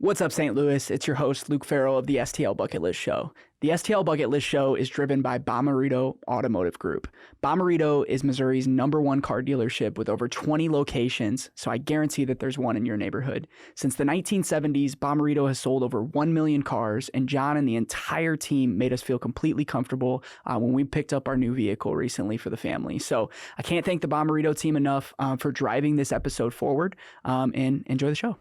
What's up, St. Louis? It's your host, Luke Farrell of the STL Bucket List Show. The STL Bucket List Show is driven by Bomarito Automotive Group. Bomarito is Missouri's #1 car dealership with over 20 locations, so I guarantee that there's one in your neighborhood. Since the 1970s, Bomarito has sold over 1 million cars, and John and the entire team made us feel completely comfortable when we picked up our new vehicle recently for the family. So I can't thank the Bomarito team enough for driving this episode forward, and enjoy the show.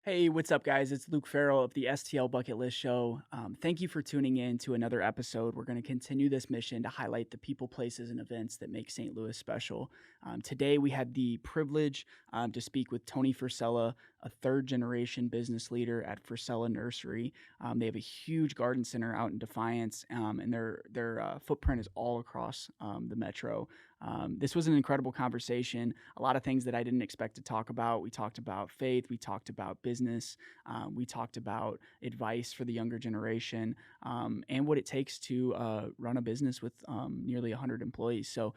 Hey, what's up, guys? It's Luke Farrell of the STL Bucket List Show. Thank you for tuning in to another episode. We're going to continue this mission to highlight the people, places, and events that make St. Louis special. Today, we had the privilege to speak with Tony Frisella, a third-generation business leader at Frisella Nursery. They have a huge garden center out in Defiance, and their footprint is all across the metro. This was an incredible conversation. A lot of things that I didn't expect to talk about. We talked about faith. We talked about business. We talked about advice for the younger generation and what it takes to run a business with nearly 100 employees. So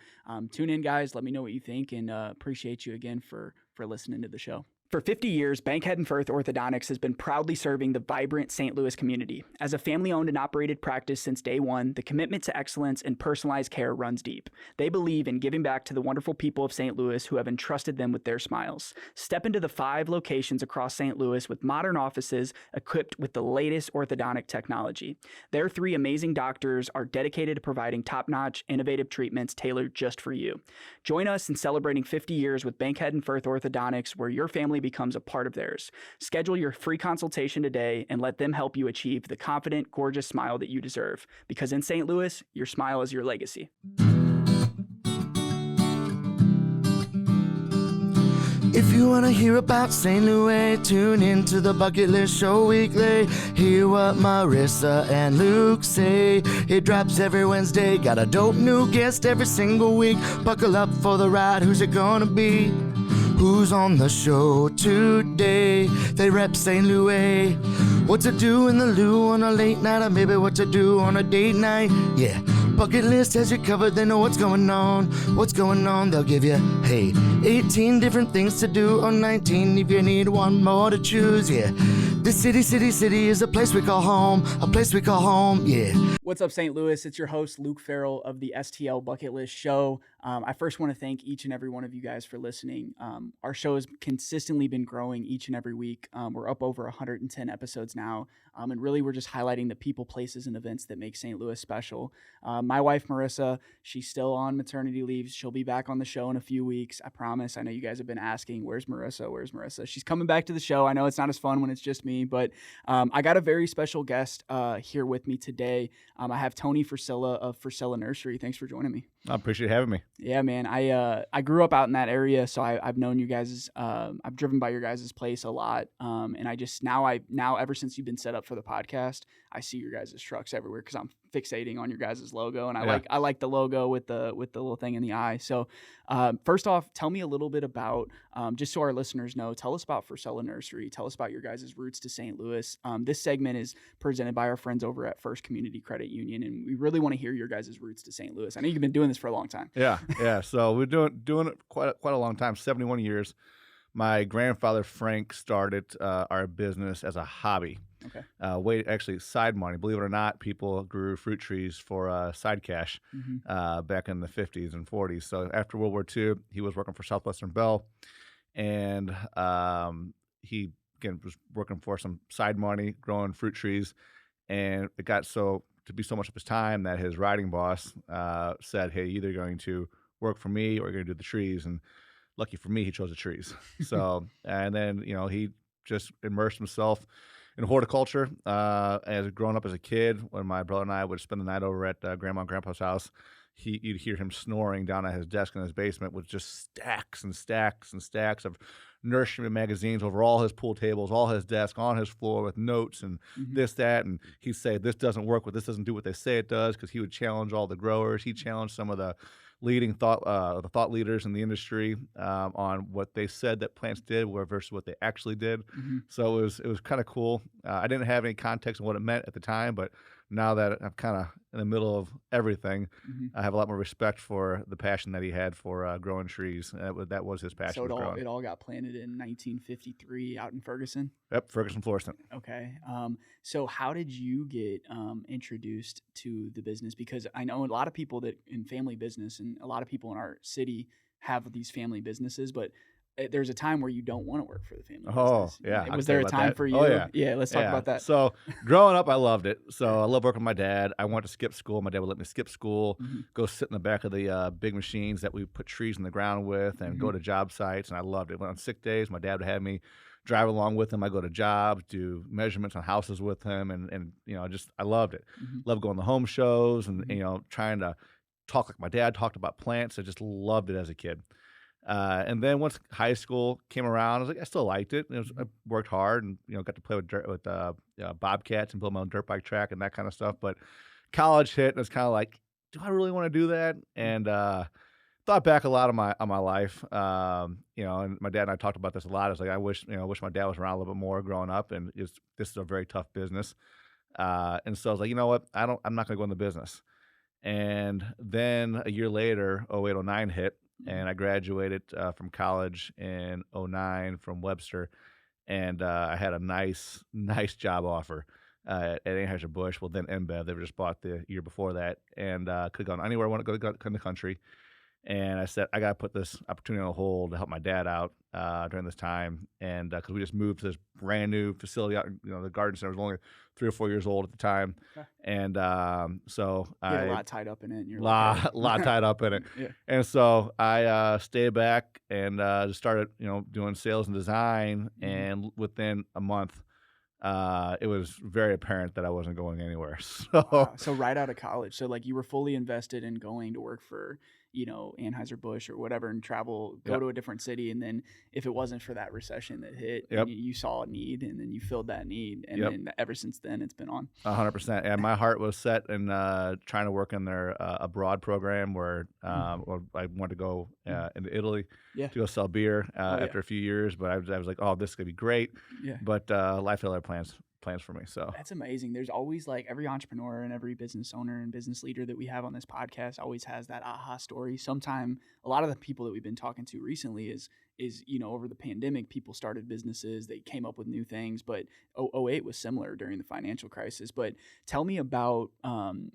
tune in, guys. Let me know what you think, and appreciate you again for listening to the show. For 50 years, Bankhead & Firth Orthodontics has been proudly serving the vibrant St. Louis community. As a family-owned and operated practice since day one, the commitment to excellence and personalized care runs deep. They believe in giving back to the wonderful people of St. Louis who have entrusted them with their smiles. Step into the 5 locations across St. Louis with modern offices equipped with the latest orthodontic technology. Their 3 amazing doctors are dedicated to providing top-notch, innovative treatments tailored just for you. Join us in celebrating 50 years with Bankhead & Firth Orthodontics, where your family becomes a part of theirs. Schedule your free consultation today and let them help you achieve the confident, gorgeous smile that you deserve. Because in St. Louis, your smile is your legacy. If you want to hear about St. Louis, tune into the Bucket List Show weekly. Hear what Marissa and Luke say. It drops every Wednesday. Got a dope new guest every single week. Buckle up for the ride. Who's it gonna be? Who's on the show today? They rep St. Louis. What to do in the loo on a late night, or maybe what to do on a date night. Yeah, Bucket List has you covered. They know what's going on. What's going on? They'll give you, hey, 18 different things to do, or 19 if you need one more to choose. Yeah, this city is a place we call home. A place we call home, yeah. What's up, St. Louis? It's your host, Luke Farrell of the STL Bucket List Show. I first want to thank each and every one of you guys for listening. Our show has consistently been growing each and every week. We're up over 110 episodes now. And really, we're just highlighting the people, places, and events that make St. Louis special. My wife, Marissa, she's still on maternity leave. She'll be back on the show in a few weeks. I promise. I know you guys have been asking, where's Marissa? Where's Marissa? She's coming back to the show. I know it's not as fun when it's just me, but I got a very special guest here with me today. I have Tony Frisella of Frisella Nursery. Thanks for joining me. I appreciate having me. Yeah, man. I grew up out in that area, so I've known you guys. I've driven by your guys' place a lot, and I just now ever since you've been set up for the podcast, I see your guys' trucks everywhere because I'm fixating on your guys' logo, and I like the logo with the little thing in the eye. So, first off, tell me a little bit about just so our listeners know. Tell us about Frisella Nursery. Tell us about your guys' roots to St. Louis. This segment is presented by our friends over at First Community Credit Union, and we really want to hear your guys' roots to St. Louis. I know you've been doing this for a long time. Yeah. So we're doing it quite a long time, 71 years. My grandfather Frank started our business as a hobby. Okay. Actually, side money. Believe it or not, people grew fruit trees for side cash back in the 50s and 40s. So after World War II, he was working for Southwestern Bell, and he again was working for some side money, growing fruit trees, and it got to be so much of his time that his riding boss said, "Hey, either you're going to work for me or you're going to do the trees." And lucky for me, he chose the trees. So, and then he just immersed himself in horticulture. As growing up as a kid, when my brother and I would spend the night over at Grandma and Grandpa's house, you'd hear him snoring down at his desk in his basement with just stacks and stacks and stacks of nursery magazines over all his pool tables, all his desk, on his floor with notes and this, that. And he'd say, this doesn't work, this doesn't do what they say it does, because he would challenge all the growers. He challenged some of the leading thought leaders in the industry on what they said that plants did versus what they actually did. So it was kind of cool. I didn't have any context on what it meant at the time, but now that I'm kind of in the middle of everything, Mhm. I have a lot more respect for the passion that he had for growing trees. That was his passion. So Was growing. it all got planted in 1953 out in Ferguson. Yep, Ferguson, Florissant. Okay. So how did you get introduced to the business? Because I know a lot of people that in family business, and a lot of people in our city have these family businesses, but there's a time where you don't want to work for the family Oh, business. yeah, I can Was tell there you a about time that. for you? Oh, yeah. Yeah, let's talk about that. So growing up, I loved it. So I love working with my dad. I wanted to skip school. My dad would let me skip school, Mhm. go sit in the back of the big machines that we put trees in the ground with, and go Mhm. to job sites. And I loved it. When on sick days, my dad would have me drive along with him. I go to jobs, do measurements on houses with him, and just I loved it. Mhm. Loved going to home shows and Mhm. trying to talk like my dad talked about plants. I just loved it as a kid. And then once high school came around, I was like, I still liked it. I worked hard and got to play with bobcats and build my own dirt bike track and that kind of stuff. But college hit, and it's kind of like, do I really want to do that? And thought back a lot on my life. And my dad and I talked about this a lot. It's like I wish my dad was around a little bit more growing up. And this is a very tough business. And so I was like, you know what? I'm not going to go in the business. And then a year later, 08, 09 hit, and I graduated from college in '09 from Webster, and I had a nice job offer at Anheuser-Busch, well, then InBev. They were just bought the year before that, and could have gone anywhere I want to go in the country. And I said, I got to put this opportunity on hold to help my dad out during this time. And because we just moved to this brand new facility out, the garden center was only 3 or 4 years old at the time. Okay. And so You had a I lot tied up in it. And you're like, hey. lot tied up in it. Yeah. And so I stayed back and just started, doing sales and design. Mhm. And within a month, it was very apparent that I wasn't going anywhere. So Wow. So right out of college, so like you were fully invested in going to work for, Anheuser-Busch or whatever, and go Yep. to a different city. And then if it wasn't for that recession that hit, Yep. and you saw a need, and then you filled that need. And Yep. then ever since then, it's been on. 100%. And my heart was set in trying to work in their abroad program where or I wanted to go into Italy Yeah. to go sell beer Oh, yeah. after a few years. But I was like, oh, this is going to be great. Yeah. But life had other plans for me. So That's amazing. There's always like every entrepreneur and every business owner and business leader that we have on this podcast always has that aha story. Sometime a lot of the people that we've been talking to recently is over the pandemic, people started businesses, they came up with new things, but 08 was similar during the financial crisis. But tell me about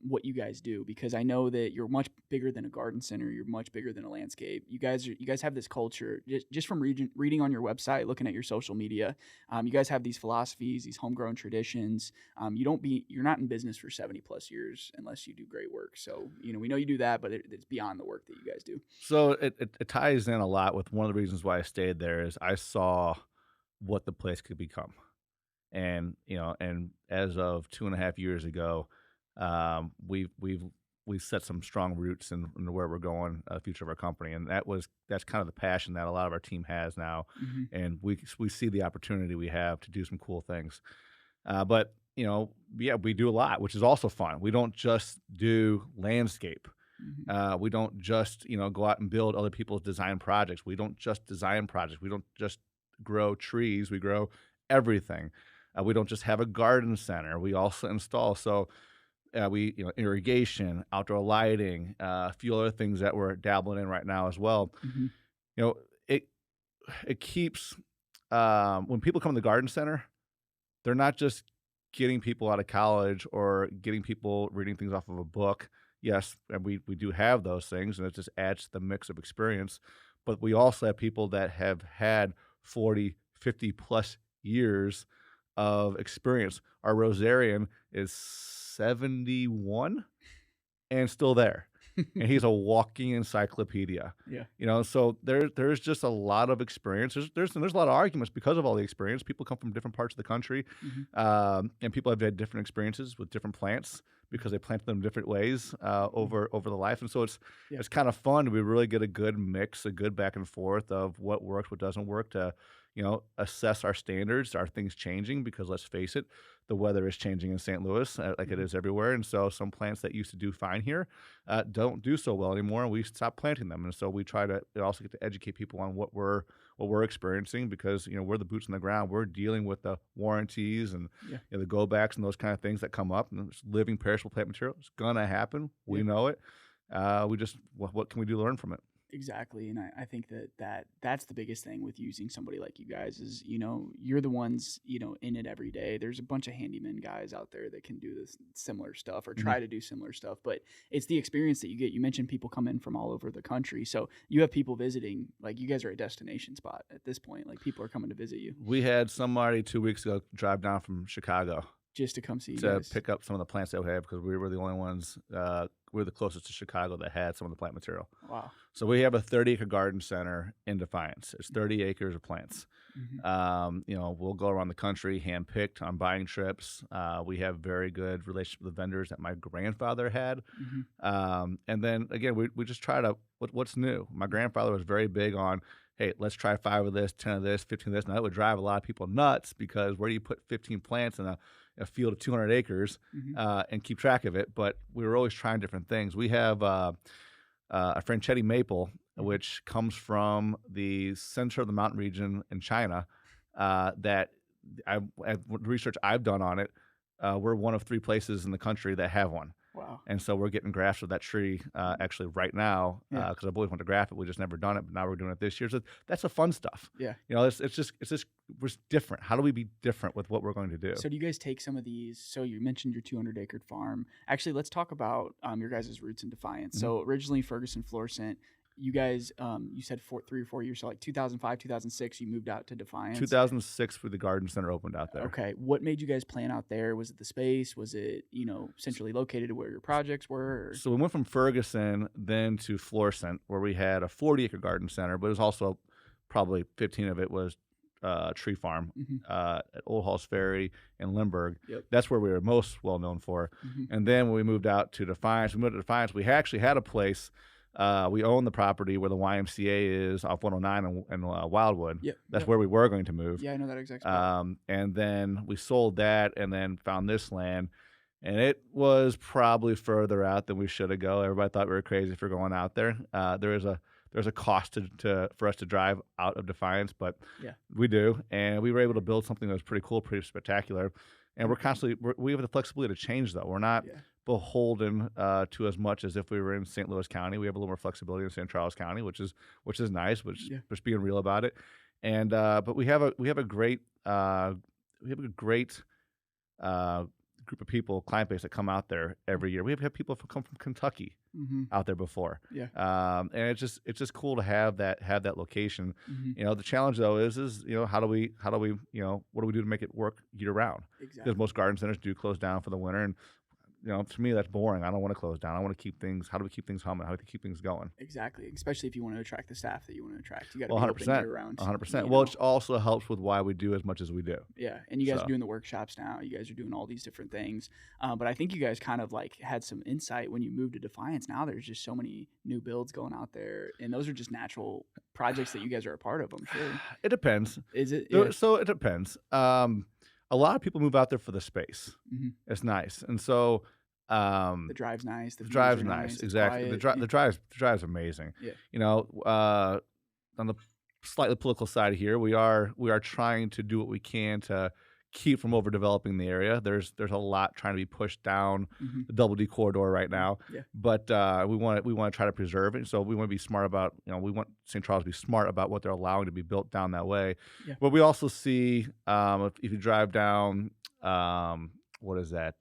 what you guys do, because I know that you're much bigger than a garden center. You're much bigger than a landscape. You guys have this culture just from reading on your website, looking at your social media. You guys have these philosophies, these homegrown traditions. You're not in business for 70 plus years unless you do great work. So, we know you do that, but it's beyond the work that you guys do. So it ties in a lot with one of the reasons why I stayed there is I saw what the place could become. And, and as of 2.5 years ago, we've set some strong roots in where we're going, the future of our company. And that's kind of the passion that a lot of our team has now. Mhm. And we see the opportunity we have to do some cool things. But we do a lot, which is also fun. We don't just do landscape. Mhm. We don't just go out and build other people's design projects. We don't just design projects. We don't just grow trees. We grow everything. We don't just have a garden center. We also install. So we irrigation, outdoor lighting, a few other things that we're dabbling in right now as well. Mhm. It keeps when people come to the garden center, they're not just getting people out of college or getting people reading things off of a book. Yes, and we do have those things, and it just adds to the mix of experience. But we also have people that have had 40, 50 plus years of experience. Our Rosarian is 71 and still there. And he's a walking encyclopedia. Yeah. So there's just a lot of experience. There's a lot of arguments because of all the experience. People come from different parts of the country, Mhm. and people have had different experiences with different plants because they planted them different ways over the life. And so it's kind of fun. We really get a good mix, a good back and forth of what works, what doesn't work to assess our standards. Are things changing? Because let's face it, the weather is changing in St. Louis like it is everywhere. And so some plants that used to do fine here don't do so well anymore. And we stop planting them. And so we also get to educate people on what we're what we're experiencing because, we're the boots on the ground. We're dealing with the warranties and the go backs and those kind of things that come up. And it's living perishable plant material. It's going to happen. We know it. What can we do to learn from it? Exactly. And I think that's the biggest thing with using somebody like you guys is, you're the ones, in it every day. There's a bunch of handyman guys out there that can do this similar stuff or try to do similar stuff, but it's the experience that you get. You mentioned people come in from all over the country. So you have people visiting, like you guys are a destination spot at this point. Like people are coming to visit you. We had somebody 2 weeks ago drive down from Chicago just to come see you to guys. pick up some of the plants that we have because we were the only ones, we're the closest to Chicago that had some of the plant material. Wow. So we have a 30-acre garden center in Defiance. It's 30 acres of plants. We'll go around the country, hand-picked on buying trips. We have very good relationship with the vendors that my grandfather had. And then, again, we just try to, what's new? My grandfather was very big on, hey, let's try 5 of this, 10 of this, 15 of this. Now, that would drive a lot of people nuts because where do you put 15 plants in a field of 200 acres and keep track of it? But we were always trying different things. We have a Franchetti maple, which comes from the center of the mountain region in China. That the research I've done on it, we're one of 3 places in the country that have one. Wow. And so we're getting grafts of that tree actually right now because I've always wanted to graft it. We just never done it, but now we're doing it this year. So that's the fun stuff. Yeah. It's just we're different. How do we be different with what we're going to do? So do you guys take some of these? So you mentioned your 200-acre farm. Actually, let's talk about your guys' roots in Defiance. So originally Ferguson Florissant, you guys, you said 3 or 4 years, so like 2005, 2006, you moved out to Defiance. 2006 the garden center opened out there. Okay. What made you guys plant out there? Was it the space? Was it, centrally located to where your projects were? Or? So we went from Ferguson then to Florissant, where we had a 40-acre garden center, but it was also probably 15 of it was tree farm at Old Halls Ferry and Limburg. Yep. That's where we were most well known for. And then when we moved out to Defiance, we actually had a place. We own the property where the YMCA is off 109 and Wildwood. Yep. That's where we were going to move. Yeah, I know that exact spot. And then we sold that and then found this land. And it was probably further out than we should have go. Everybody thought we were crazy for going out there. There's a cost for us to drive out of Defiance, but we do. And we were able to build something that was pretty cool, pretty spectacular. And we have the flexibility to change, though. We're not beholden to as much as if we were in St. Louis County. We have a little more flexibility in St. Charles County, which is nice, just being real about it. And but we have a great group of people, client base that come out there every year. We have people come from Kentucky out there before. Yeah. And it's just cool to have that location. The challenge though is how do we what do we do to make it work year round? Exactly. Because most garden centers do close down for the winter, and to me that's boring. I don't want to close down. I want to keep things. How do we keep things humming? How do we keep things going? Exactly. Especially if you want to attract the staff that you want to attract. You got to 100%, be open year round. 100%. Well, it also helps with why we do as much as we do. Yeah, and you guys are doing the workshops now. You guys are doing all these different things. But I think you guys kind of like had some insight when you moved to Defiance. Now there's just so many new builds going out there, and those are just natural projects that you guys are a part of, I'm sure. It depends. Is it? Yeah. So it depends. A lot of people move out there for the space. It's nice, and so. The drive's nice. The drive's nice. Exactly. The drive's amazing. Yeah. On the slightly political side here, we are trying to do what we can to keep from overdeveloping the area. There's a lot trying to be pushed down the Double D corridor right now. Yeah. But we want to try to preserve it. So we want to be smart about we want St. Charles to be smart about what they're allowing to be built down that way. Yeah. But we also see if you drive down what is that?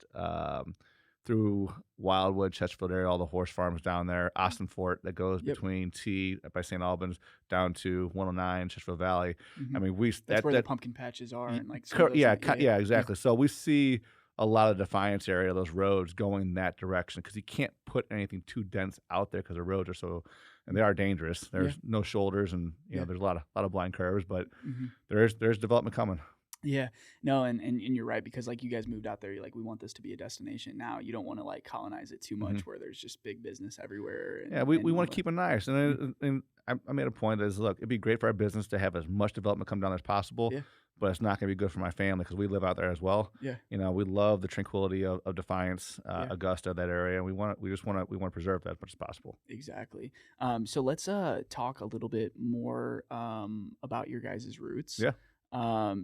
Through Wildwood, Chesterfield area, all the horse farms down there, Austin Fort that goes between T by St. Albans down to 109 Chesterfield Valley. I mean, that's where the pumpkin patches are, and like exactly. So we see a lot of Defiance area, those roads going that direction because you can't put anything too dense out there because the roads are so, and they are dangerous. There's no shoulders, and there's a lot of blind curves, but there's development coming. Yeah, no, and you're right, because like you guys moved out there, you're like, we want this to be a destination now. You don't want to like colonize it too much where there's just big business everywhere. And, we want to keep it nice. And I made a point that is, look, it'd be great for our business to have as much development come down as possible. Yeah. but it's not going to be good for my family because we live out there as well. Yeah. You know, we love the tranquility of Defiance, Yeah. Augusta, that area, and we want to preserve that as much as possible. Exactly. So let's talk a little bit more about your guys' roots. Yeah.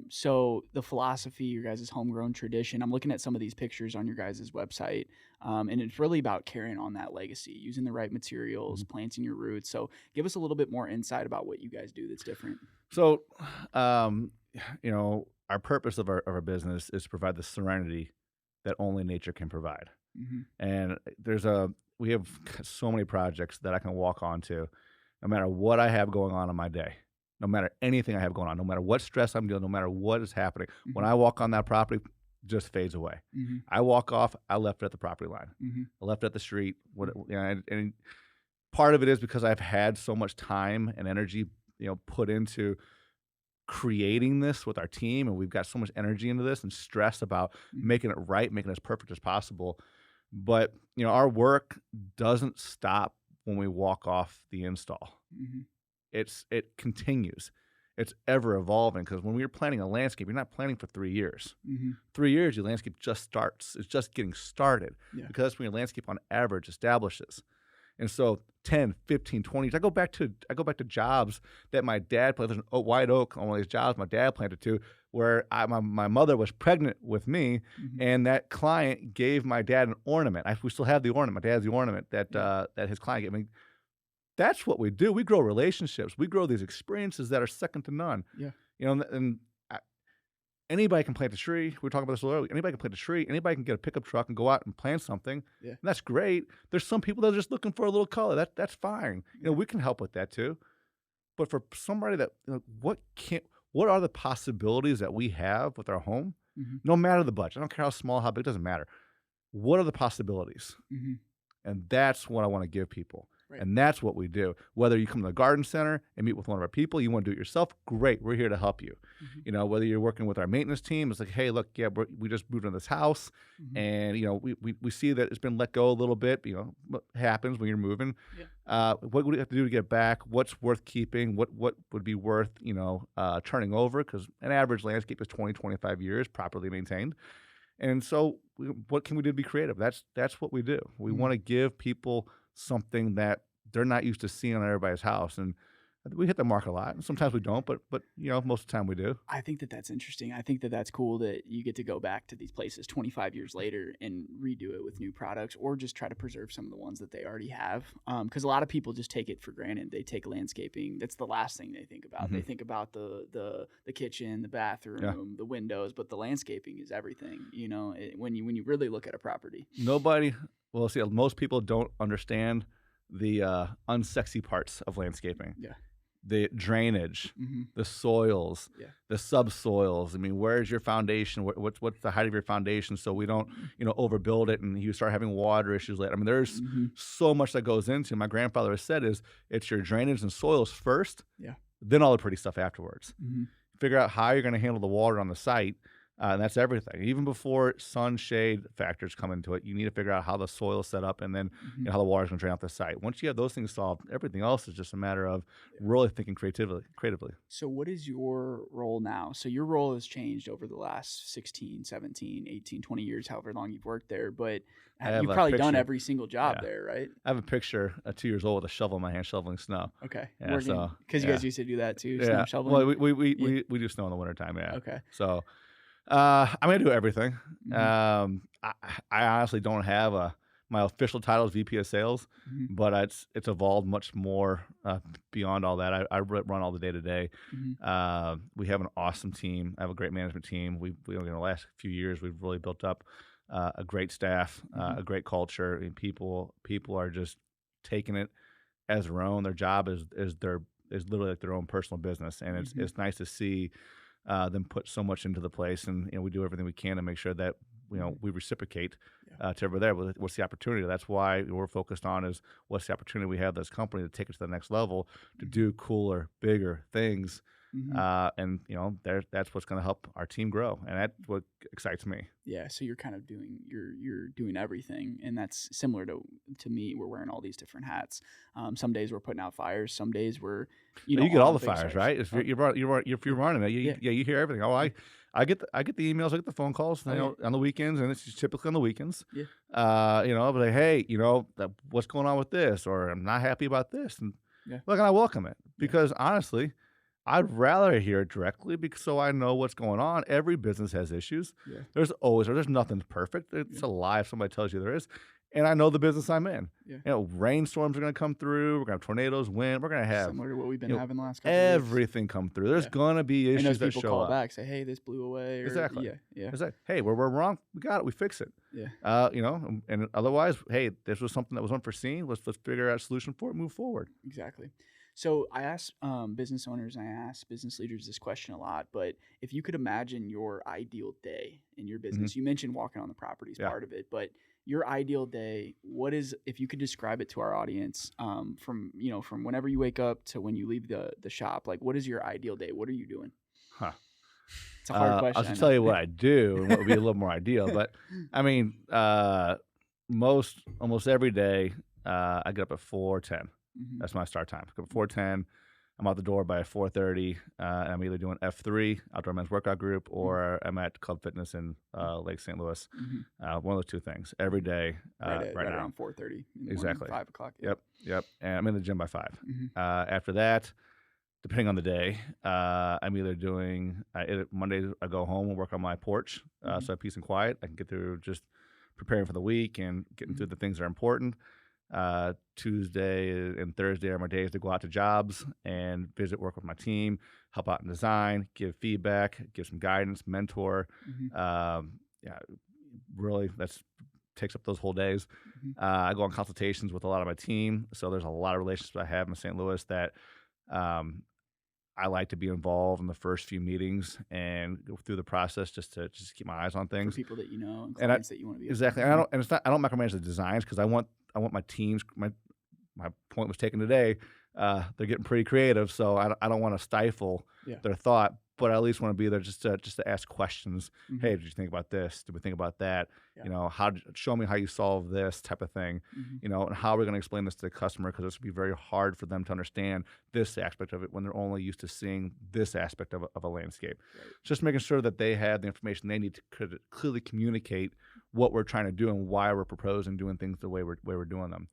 So the philosophy, your guys' homegrown tradition, I'm looking at some of these pictures on your guys' website, and it's really about carrying on that legacy, using the right materials, planting your roots. So give us a little bit more insight about what you guys do that's different. So, you know, our purpose of our business is to provide the serenity that only nature can provide. And we have so many projects that I can walk onto, no matter what I have going on in my day, no matter anything I have going on, no matter what stress I'm dealing, no matter what is happening. When I walk on that property, it just fades away. I walk off, I left it at the property line. I left it at the street. And part of it is because I've had so much time and energy, put into creating this with our team, and we've got so much energy into this and stress about making it right, making it as perfect as possible. But our work doesn't stop when we walk off the install. It continues. It's ever evolving, because when we're planning a landscape, you're not planning for 3 years. 3 years, your landscape just starts. It's just getting started, because that's when your landscape on average establishes. And so 10, 15, 20 years. I go back to jobs that my dad planted. There's a white oak on one of these jobs my dad planted to, where my mother was pregnant with me, and that client gave my dad an ornament. We still have the ornament. My dad has the ornament that his client gave me. That's what we do. We grow relationships. We grow these experiences that are second to none. Anybody can plant a tree. We were talking about this earlier. Anybody can plant a tree. Anybody can get a pickup truck and go out and plant something. And that's great. There's some people that are just looking for a little color. That's fine. We can help with that too. But for somebody that, what are the possibilities that we have with our home? No matter the budget. I don't care how small, how big, it doesn't matter. What are the possibilities? And that's what I want to give people. Right. And that's what we do. Whether you come to the garden center and meet with one of our people, you want to do it yourself, great. We're here to help you. Whether you're working with our maintenance team, it's like, hey, look, we just moved into this house, and we see that it's been let go a little bit. What happens when you're moving? What do we have to do to get back? What's worth keeping? What would be worth turning over? Because an average landscape is 20, 25 years properly maintained. And so, what can we do to be creative? That's what we do. We want to give people something that they're not used to seeing on everybody's house, and we hit the mark a lot. Sometimes we don't, but most of the time we do. I think that's interesting. I think that's cool that you get to go back to these places 25 years later and redo it with new products, or just try to preserve some of the ones that they already have. Because a lot of people just take it for granted. They take landscaping. That's the last thing they think about. They think about the kitchen, the bathroom, the windows, but the landscaping is everything. When you really look at a property. Most people don't understand the unsexy parts of landscaping. The drainage, the soils, the subsoils. I mean, where's your foundation? What's the height of your foundation, so we don't, overbuild it and you start having water issues later. I mean, there's so much that goes into. My grandfather has said it's your drainage and soils first, then all the pretty stuff afterwards. Figure out how you're going to handle the water on the site. And that's everything. Even before sun shade factors come into it, you need to figure out how the soil is set up, and then how the water is going to drain off the site. Once you have those things solved, everything else is just a matter of really thinking creatively. So what is your role now? So your role has changed over the last 16, 17, 18, 20 years, however long you've worked there. But you've probably done every single job there, right? I have a picture of 2 years old with a shovel in my hand shoveling snow. Okay. Because you guys used to do that too, snow shoveling? Well, we do snow in the wintertime, Okay. So... I'm going to do everything. I honestly don't have my official title is VP of Sales, but it's evolved much more beyond all that. I run all the day-to-day. We have an awesome team. I have a great management team. We in the last few years, we've really built up a great staff, a great culture, and people are just taking it as their own. Their job is literally like their own personal business, and it's nice to see them put so much into the place, and we do everything we can to make sure that we reciprocate to everybody there. What's the opportunity? That's why we're focused on is what's the opportunity we have this company to take it to the next level, to do cooler, bigger things And that's what's going to help our team grow, and that's what excites me. Yeah, so you're kind of you're doing everything, and that's similar to me. We're wearing all these different hats. Some days we're putting out fires. Some days we're you get all the big fires, right? If you're running it, you hear everything. Oh, I get the emails, I get the phone calls, on the weekends, and it's typically on the weekends. Yeah. I'll be like, hey, what's going on with this, or I'm not happy about this, and look, and I welcome it because honestly, I'd rather hear it directly so I know what's going on. Every business has issues. Yeah. There's nothing perfect. It's a lie if somebody tells you there is. And I know the business I'm in. Yeah. Rainstorms are going to come through. We're going to have tornadoes, wind. We're going to have similar to what we've been having the last couple everything of weeks. come through. There's going to be issues and that people show call up. back, say, "Hey, this blew away." Or, Exactly. Yeah. It's like, hey, where we're wrong, we got it. We fix it. Yeah. And otherwise, hey, this was something that was unforeseen. Let's figure out a solution for it. Move forward. Exactly. So I ask business owners and I ask business leaders this question a lot, but if you could imagine your ideal day in your business, you mentioned walking on the property is part of it, but your ideal day, if you could describe it to our audience, from whenever you wake up to when you leave the shop, like what is your ideal day? What are you doing? It's a hard question. I'll just tell you what I do and what would be a little more ideal, but I mean, almost every day, I get up at 4:10. That's my start time. At 4:10, I'm out the door by 4:30, and I'm either doing F3, Outdoor Men's Workout Group, or I'm at Club Fitness in Lake St. Louis. One of those two things every day. Right now. Around 4:30. Exactly. 5 o'clock. Yep. And I'm in the gym by 5. After that, depending on the day, I'm either doing Monday. I go home and work on my porch, so I have peace and quiet. I can get through just preparing for the week and getting through the things that are important. Tuesday and Thursday are my days to go out to jobs and visit, work with my team, help out in design, give feedback, give some guidance, mentor. Really, that takes up those whole days. I go on consultations with a lot of my team, so there's a lot of relationships I have in St. Louis that I like to be involved in the first few meetings and go through the process just to keep my eyes on things. For people that you know and clients that you want to be exactly. And I don't micromanage the designs because I want my teams. My point was taken today. They're getting pretty creative, so I don't want to stifle their thought, but I at least want to be there just to ask questions. Hey, did you think about this? Did we think about that? Show me how you solve this type of thing. And how are we going to explain this to the customer, because this would be very hard for them to understand this aspect of it when they're only used to seeing this aspect of a landscape. Just making sure that they have the information they need to clearly communicate what we're trying to do and why we're proposing doing things the way we're doing them.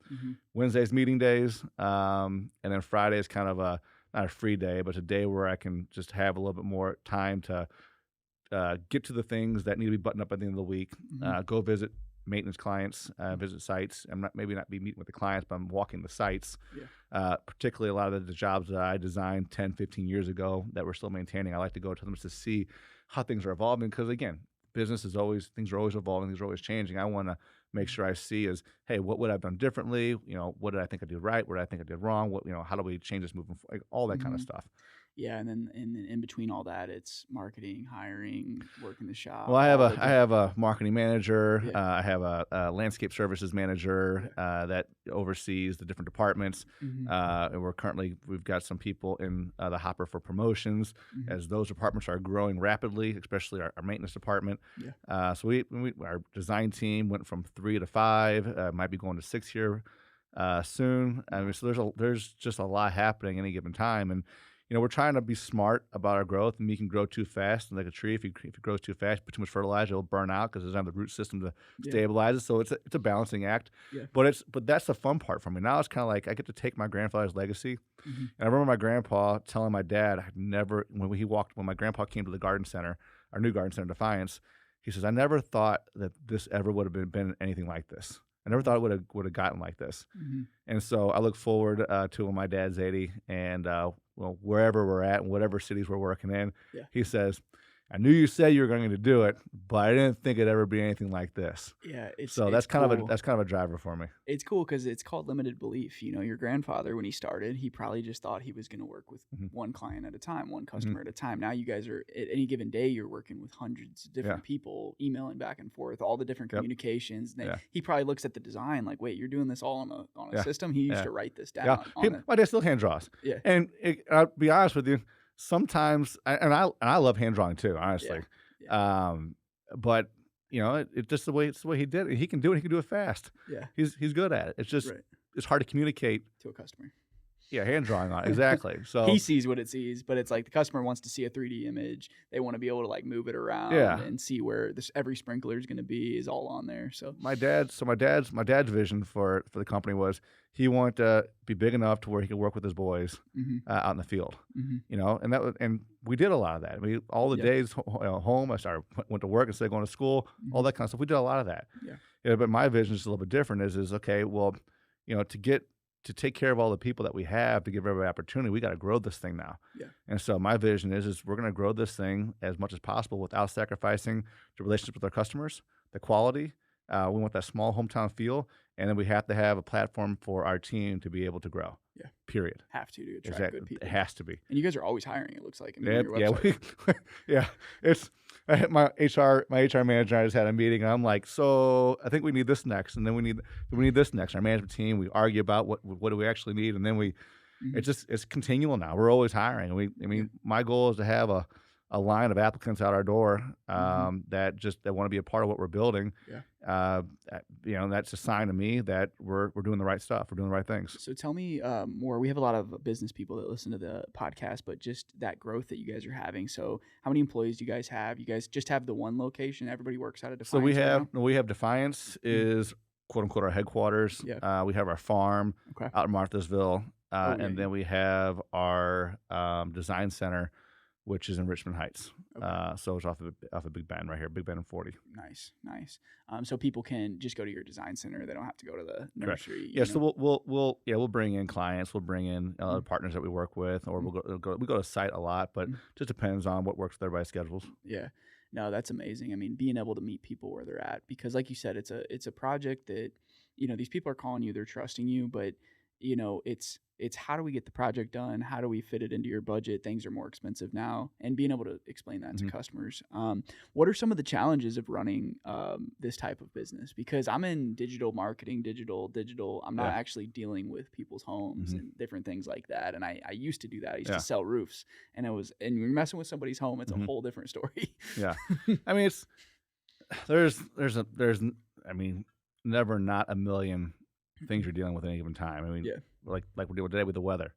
Wednesday's meeting days, and then Friday is kind of not a free day, but it's a day where I can just have a little bit more time to get to the things that need to be buttoned up at the end of the week. Go visit maintenance clients, visit sites. I'm maybe not be meeting with the clients, but I'm walking the sites. Particularly a lot of the jobs that I designed 10, 15 years ago that we're still maintaining. I like to go to them to see how things are evolving, because again, things are always evolving, things are always changing. I want to make sure I see is, hey, what would I have done differently? What did I think I did right? What did I think I did wrong? How do we change this moving forward? Like, all that kind of stuff. Yeah, and then in between all that, it's marketing, hiring, working the shop. Well, I have a marketing manager. I have a landscape services manager that oversees the different departments. And we've got some people in the hopper for promotions as those departments are growing rapidly, especially our maintenance department. So our design team went from 3 to 5. Might be going to 6 here soon. I mean, so there's just a lot happening any given time, and we're trying to be smart about our growth, and we can grow too fast. And like a tree, if it grows too fast, put too much fertilizer, it'll burn out because it doesn't have the root system to stabilize it. So it's a balancing act. But that's the fun part for me. Now it's kind of like I get to take my grandfather's legacy. And I remember my grandpa telling my dad, when my grandpa came to the garden center, our new garden center, Defiance, he says, I never thought that this ever would have been anything like this. I never thought it would have gotten like this. And so I look forward to when my dad's 80 and wherever we're at and whatever cities we're working in, he says, I knew you said you were going to do it, but I didn't think it'd ever be anything like this. That's kind of a driver for me. It's cool because it's called limited belief. Your grandfather, when he started, he probably just thought he was going to work with one client at a time, one customer at a time. Now you guys are, at any given day, you're working with hundreds of different people, emailing back and forth, all the different communications. And he probably looks at the design like, wait, you're doing this all on a system? He used to write this down. My dad still hand draws. And I'll be honest with you, sometimes, and I love hand drawing too, honestly. Yeah. But it's just it's the way he did it. He can do it. He can do it fast. Yeah. He's good at it. It's just Right. it's hard to communicate. To a customer. Yeah, hand drawing on it. Exactly. So He sees what it sees, but it's like the customer wants to see a 3D image. They want to be able to like move it around and see where every sprinkler is going to be is all on there. So my dad's vision for the company was he wanted to be big enough to where he could work with his boys out in the field. And we did a lot of that. All the days home, I went to work instead of going to school, all that kind of stuff. We did a lot of that. Yeah. But my vision is a little bit different. Is okay, well, to take care of all the people that we have, to give everybody opportunity, we got to grow this thing now. Yeah. And so my vision is we're going to grow this thing as much as possible without sacrificing the relationship with our customers, the quality. We want that small hometown feel, and then we have to have a platform for our team to be able to grow. Yeah. Period. Have to attract good people. It has to be. And you guys are always hiring. It looks like. On your website. It's my HR manager. I just had a meeting. And I'm like, so I think we need this next, and then we need this next. Our management team. We argue about what do we actually need, and then it's continual now. We're always hiring. My goal is to have a line of applicants out our door that want to be a part of what we're building. Yeah. That's a sign to me that we're doing the right stuff. We're doing the right things. So tell me more. We have a lot of business people that listen to the podcast, but just that growth that you guys are having. So how many employees do you guys have? You guys just have the one location? Everybody works out of Defiance? So we have Defiance is quote unquote our headquarters. Yeah. We have our farm out in Marthasville. And then we have our design center, which is in Richmond Heights. Okay. So it's off of Big Bend right here, Big Bend and 40. Nice. So people can just go to your design center. They don't have to go to the nursery. Yeah. So we'll bring in clients. We'll bring in other we that we work with, or we go to site a lot, but just depends on what works with everybody's schedules. Yeah. No, that's amazing. Being able to meet people where they're at, because like you said, it's a project that, these people are calling you, they're trusting you, but it's how do we get the project done? How do we fit it into your budget? Things are more expensive now, and being able to explain that to customers. What are some of the challenges of running this type of business? Because I'm in digital marketing, digital. I'm not actually dealing with people's homes and different things like that. And I used to do that. I used to sell roofs, and you're messing with somebody's home. It's a whole different story. Yeah. It's there's never not a million things you're dealing with at any given time. Like we're doing today with the weather.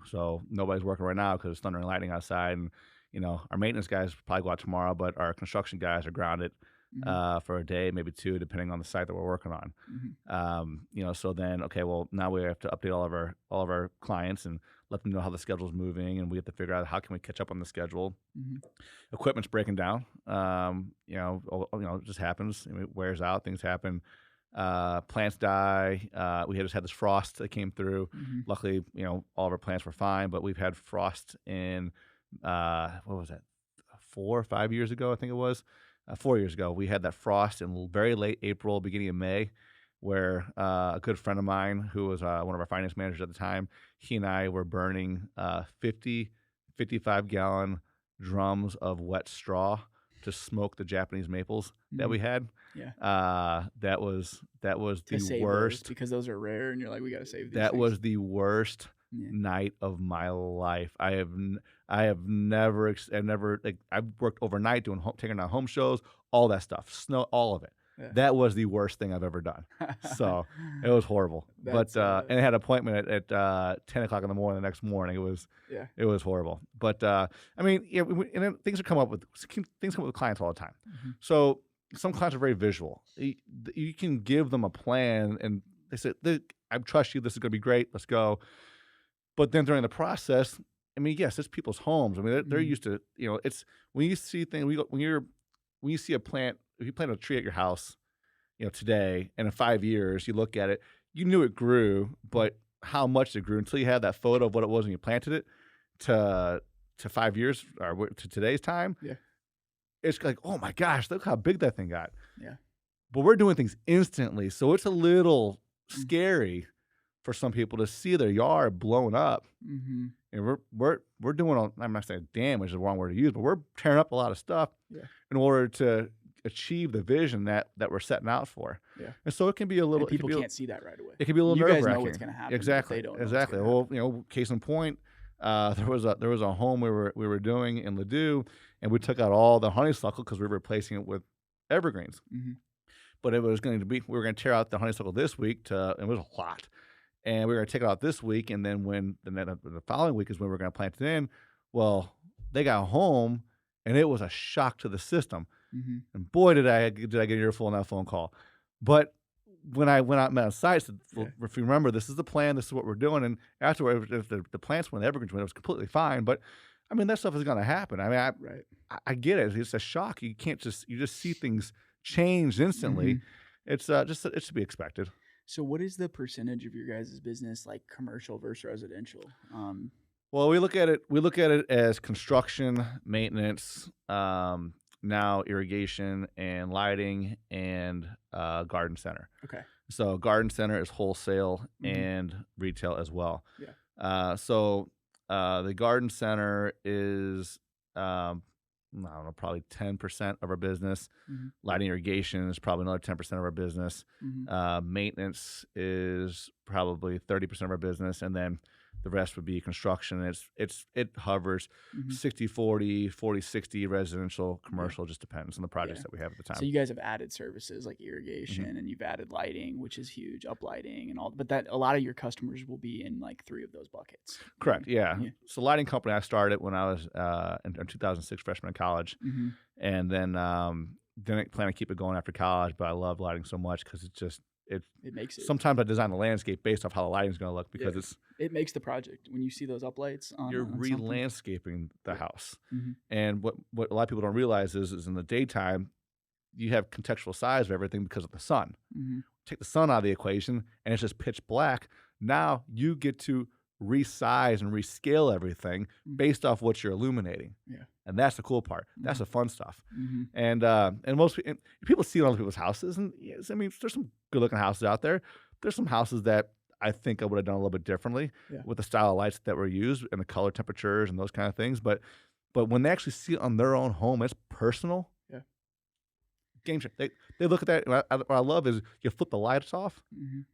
So nobody's working right now because it's thunder and lightning outside, and our maintenance guys probably go out tomorrow, but our construction guys are grounded for a day, maybe two, depending on the site that we're working on. So then now we have to update all of our clients and let them know how the schedule's moving, and we have to figure out how can we catch up on the schedule. Equipment's breaking down. It just happens. It wears out. Things happen. Plants die. We just had this frost that came through. Luckily, all of our plants were fine, but we've had frost in, what was that, 4 or 5 years ago, I think it was. 4 years ago, we had that frost in very late April, beginning of May, where a good friend of mine, who was one of our finance managers at the time, he and I were burning 55-gallon drums of wet straw to smoke the Japanese maples that we had. Yeah. That was the worst, because those are rare, and you're like, we got to save these. That things. was the worst night of my life. I've worked overnight taking out home shows, all that stuff, snow, all of it. Yeah. That was the worst thing I've ever done. So it was horrible. And I had an appointment at 10 o'clock in the morning the next morning. It was horrible. But and then things come up with clients all the time. So some clients are very visual. You can give them a plan, and they say, "I trust you. This is going to be great. Let's go." But then during the process, yes, it's people's homes. They're used to it's when you see things. When you see a plant. If you plant a tree at your house, today, and in 5 years, you look at it, you knew it grew, but how much it grew until you had that photo of what it was when you planted it to 5 years or to today's time. Yeah. It's like, oh my gosh, look how big that thing got. Yeah. But we're doing things instantly. So it's a little scary for some people to see their yard blown up. And we're doing, I'm not saying damage is the wrong word to use, but we're tearing up a lot of stuff in order to achieve the vision that we're setting out for. Yeah. And so it can be a little, and people can't see that right away. It can be a little nerve-wracking. You guys know what's going to happen. Exactly. They don't exactly. Well, case in point, there was a home we were doing in Ladue, and we took out all the honeysuckle because we were replacing it with evergreens. Mm-hmm. But it was going to be we were going to tear out the honeysuckle this week. It was a lot, and we were going to take it out this week, and then the following week is when we were going to plant it in. Well, they got home, and it was a shock to the system. Mm-hmm. And boy, did I get an earful on that phone call. But when I went out and met on site, I said, well, if you remember, this is the plan, this is what we're doing. And afterward, if the plants went, the evergreens went, it was completely fine. But I mean, that stuff is going to happen. I mean, I get it. It's a shock. You just see things change instantly. Mm-hmm. It's it's to be expected. So what is the percentage of your guys' business like commercial versus residential? Well, we look at it as construction, maintenance, now irrigation and lighting and garden center. Okay. So garden center is wholesale and retail as well. Yeah. So the garden center is I don't know, probably 10% of our business. Mm-hmm. Lighting Irrigation is probably another 10% of our business. Mm-hmm. Maintenance is probably 30% of our business, and then the rest would be construction. It hovers 60-40, 40-60 residential, commercial, just depends on the projects that we have at the time. So you guys have added services like irrigation and you've added lighting, which is huge, uplighting and all, but that a lot of your customers will be in like 3 of those buckets. Correct. Yeah. So lighting company I started when I was in 2006 freshman in college, and then didn't plan to keep it going after college, but I love lighting so much because it makes it. Sometimes I design the landscape based off how the lighting is going to look because it makes the project when you see those uplights. You're re-landscaping the house, mm-hmm. and what a lot of people don't realize is in the daytime you have contextual size of everything because of the sun. Mm-hmm. Take the sun out of the equation, and it's just pitch black. Now you get to resize and rescale everything based off what you're illuminating. Yeah. And that's the cool part. That's the fun stuff. Mm-hmm. And most people see it on other people's houses, and yes, I mean, there's some good looking houses out there. There's some houses that I think I would have done a little bit differently with the style of lights that were used and the color temperatures and those kind of things. But when they actually see it on their own home, it's personal. Yeah. Game changer. They look at that. What I love is you flip the lights off,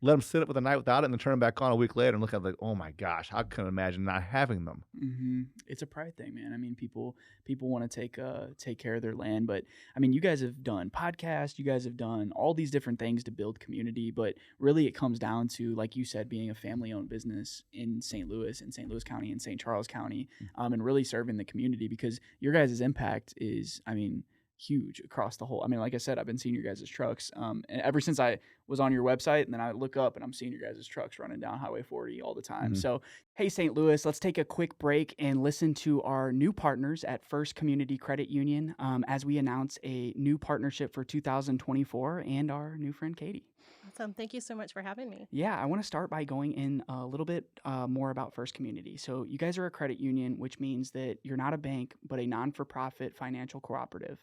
let them sit up with a night without it, and then turn them back on a week later and look at it like, oh my gosh, I couldn't imagine not having them. Mm-hmm. It's a pride thing, man. I mean, people want to take care of their land, but I mean, you guys have done podcasts, you guys have done all these different things to build community, but really it comes down to, like you said, being a family-owned business in St. Louis County, and St. Charles County, and really serving the community, because your guys' impact is, I mean, huge across the whole. I mean, like I said, I've been seeing your guys' trucks and ever since I was on your website, and then I look up and I'm seeing your guys' trucks running down Highway 40 all the time. So, hey, St. Louis, let's take a quick break and listen to our new partners at First Community Credit Union as we announce a new partnership for 2024 and our new friend Katie. Awesome. Thank you so much for having me. Yeah, I want to start by going in a little bit more about First Community. So you guys are a credit union, which means that you're not a bank, but a non-for-profit financial cooperative.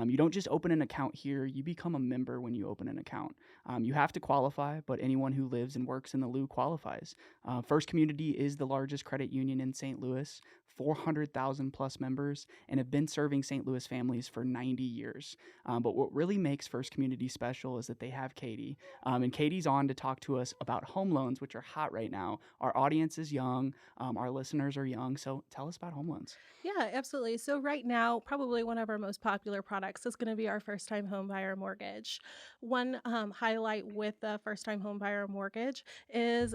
You don't just open an account here, you become a member when you open an account. You have to qualify, but anyone who lives and works in the LU qualifies. First Community is the largest credit union in St. Louis, 400,000 plus members, and have been serving St. Louis families for 90 years. But what really makes First Community special is that they have Katie. And Katie's on to talk to us about home loans, which are hot right now. Our audience is young. Our listeners are young. So tell us about home loans. Yeah, absolutely. So right now, probably one of our most popular products is going to be our first-time home buyer mortgage. One highlight with the first-time home buyer mortgage is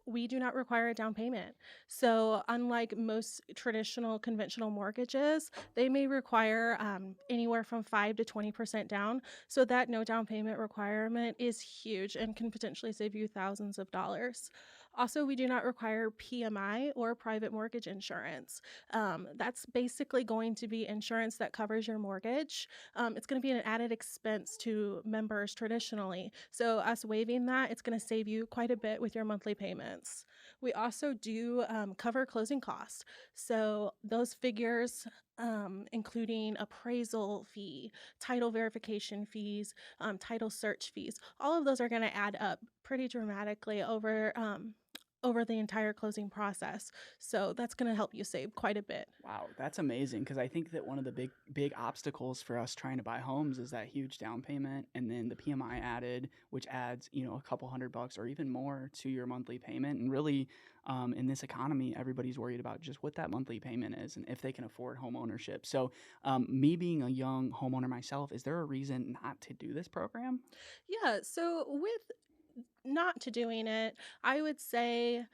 we do not require a down payment. So unlike most traditional conventional mortgages, they may require anywhere from 5 to 20% down. So that no down payment requirement is huge and can potentially save you thousands of dollars. Also, we do not require PMI or private mortgage insurance. That's basically going to be insurance that covers your mortgage. It's going to be an added expense to members traditionally. So us waiving that, it's going to save you quite a bit with your monthly payments. We also do cover closing costs. So those figures, including appraisal fee, title verification fees, title search fees, all of those are going to add up pretty dramatically over over the entire closing process. So that's going to help you save quite a bit. Wow, that's amazing, because I think that one of the big obstacles for us trying to buy homes is that huge down payment, and then the PMI added, which adds, a couple $100 or even more to your monthly payment. And really, in this economy, everybody's worried about just what that monthly payment is and if they can afford home ownership. So, me being a young homeowner myself, is there a reason not to do this program? Yeah, so with not to doing it, I would say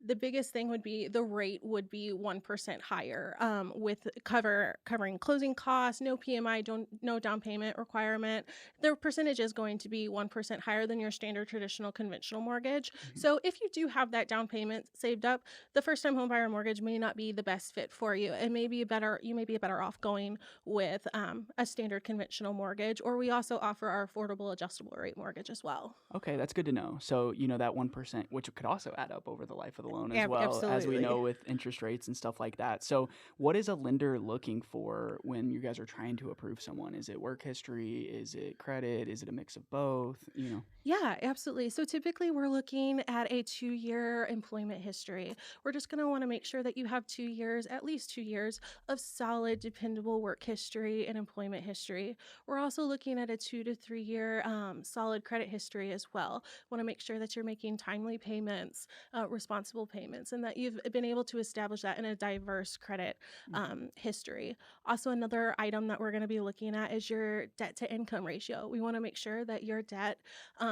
the biggest thing would be the rate would be 1% higher, with covering closing costs, no PMI, no down payment requirement. The percentage is going to be 1% higher than your standard traditional conventional mortgage. Mhm. So if you do have that down payment saved up, the first time home buyer mortgage may not be the best fit for you. It may be you may be better off going with a standard conventional mortgage, or we also offer our affordable adjustable rate mortgage as well. Okay, that's good to know. So, that 1%, which could also add up over the life of the loan as well, as we Absolutely. know with interest rates and stuff like that. So, what is a lender looking for when you guys are trying to approve someone? Is it work history? Is it credit? Is it a mix of both? Yeah, absolutely. So typically we're looking at a 2-year employment history. We're just going to want to make sure that you have 2 years, at least 2 years of solid, dependable work history and employment history. We're also looking at a 2 to 3 year solid credit history as well. Want to make sure that you're making timely payments, responsible payments, and that you've been able to establish that in a diverse credit Mhm. history. Also, another item that we're going to be looking at is your debt to income ratio. We want to make sure that your debt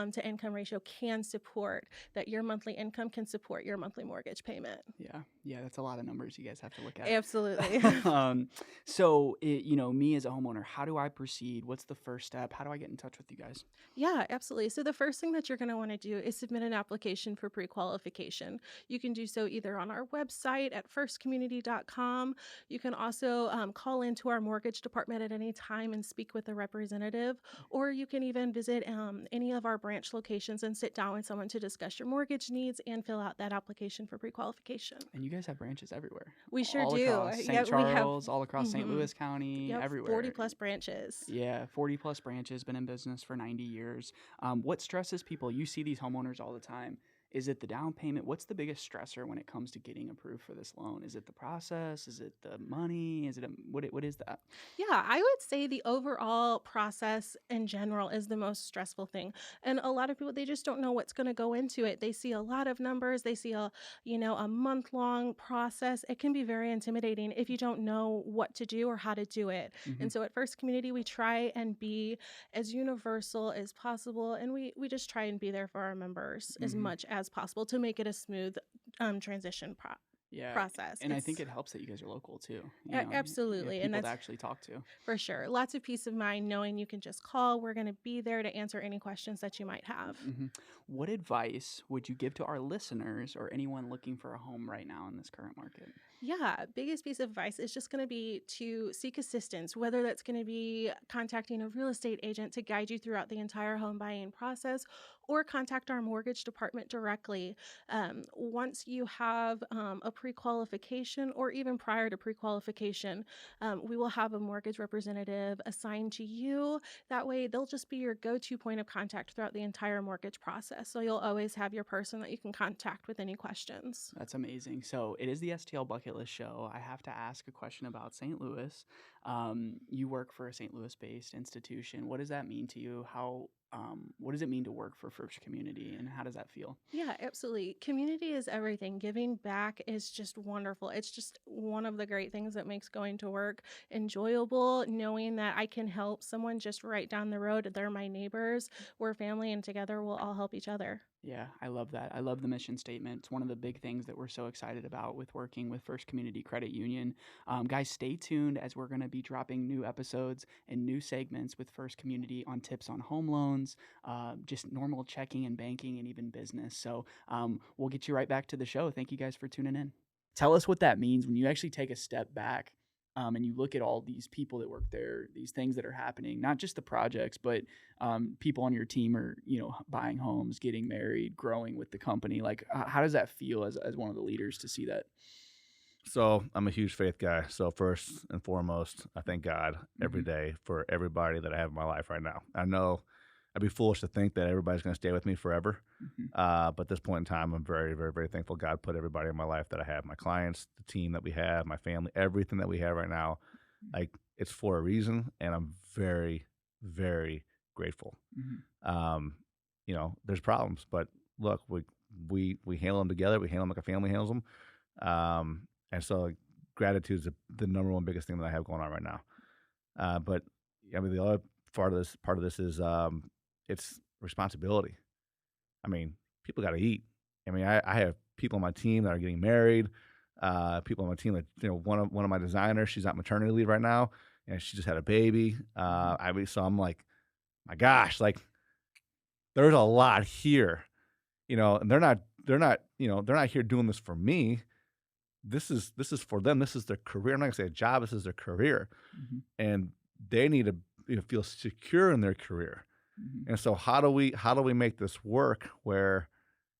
to income ratio can support that your monthly income can support your monthly mortgage payment. Yeah, yeah, that's a lot of numbers you guys have to look at. Absolutely. So, me as a homeowner, how do I proceed? What's the first step? How do I get in touch with you guys? Yeah, absolutely. So the first thing that you're going to want to do is submit an application for pre-qualification. You can do so either on our website at firstcommunity.com. You can also call into our mortgage department at any time and speak with a representative, or you can even visit any of our branch locations and sit down with someone to discuss your mortgage needs and fill out that application for pre-qualification. And you guys have branches everywhere, We sure all do. across St. Yep, we have. Charles, all across St. Mhm. Louis County, Yep, 40 everywhere. plus branches. Yeah, 40 plus branches, been in business for 90 years. What stresses people? You see these homeowners all the time. Is it the down payment? What's the biggest stressor when it comes to getting approved for this loan? Is it the process? Is it the money? Is it what is that? Yeah, I would say the overall process in general is the most stressful thing. And a lot of people, they just don't know what's going to go into it. They see a lot of numbers, they see a month-long process. It can be very intimidating if you don't know what to do or how to do it. Hmm. And so at First Community, we try and be as universal as possible, and we just try and be there for our members as Hmm. much as possible to make it a smooth transition Yeah, process. and I think it helps that you guys are local too. You have Absolutely, and people to that's actually talk to. for sure. Lots of peace of mind knowing you can just call. We're going to be there to answer any questions that you might have. Hmm. What advice would you give to our listeners or anyone looking for a home right now in this current market? Yeah, biggest piece of advice is just going to be to seek assistance, whether that's going to be contacting a real estate agent to guide you throughout the entire home buying process, or contact our mortgage department directly. Once you have a pre qualification, or even prior to pre qualification, we will have a mortgage representative assigned to you. That way, they'll just be your go to point of contact throughout the entire mortgage process. So you'll always have your person that you can contact with any questions. That's amazing. So it is the STL Bucket List Show. I have to ask a question about St. Louis. You work for a St. Louis-based institution. What does that mean to you? What does it mean to work for First Community, and how does that feel? Yeah, absolutely. Community is everything. Giving back is just wonderful. It's just one of the great things that makes going to work enjoyable, knowing that I can help someone just right down the road. They're my neighbors. We're family, and together we'll all help each other. Yeah, I love that. I love the mission statement. It's one of the big things that we're so excited about with working with First Community Credit Union. Guys, stay tuned as we're going to be dropping new episodes and new segments with First Community on tips on home loans, just normal checking and banking, and even business. So we'll get you right back to the show. Thank you guys for tuning in. Tell us what that means when you actually take a step back. And you look at all these people that work there, these things that are happening, not just the projects, but people on your team are, buying homes, getting married, growing with the company. Like, how does that feel as one of the leaders to see that? So I'm a huge faith guy. So first and foremost, I thank God every Mhm. day for everybody that I have in my life right now. I know I'd be foolish to think that everybody's going to stay with me forever. Mhm. But at this point in time, I'm very, very, very thankful God put everybody in my life that I have, my clients, the team that we have, my family, everything that we have right now. Like, it's for a reason, and I'm very, very grateful. Mhm. You know, there's problems, but look, we handle them together. We handle them like a family handles them. And so like, gratitude is the number one biggest thing that I have going on right now. But I mean, the other part of this is it's responsibility. I mean, people got to eat. I mean, I have people on my team that are getting married. People on my team that, you know, one of my designers, she's on maternity leave right now, and she just had a baby. I mean, so I'm like, my gosh, like there's a lot here, you know, and they're not, you know, they're not here doing this for me. This is for them. This is their career. I'm not gonna say a job. This is their career, Mhm. and they need to, you know, feel secure in their career. Mhm. And so how do we make this work where,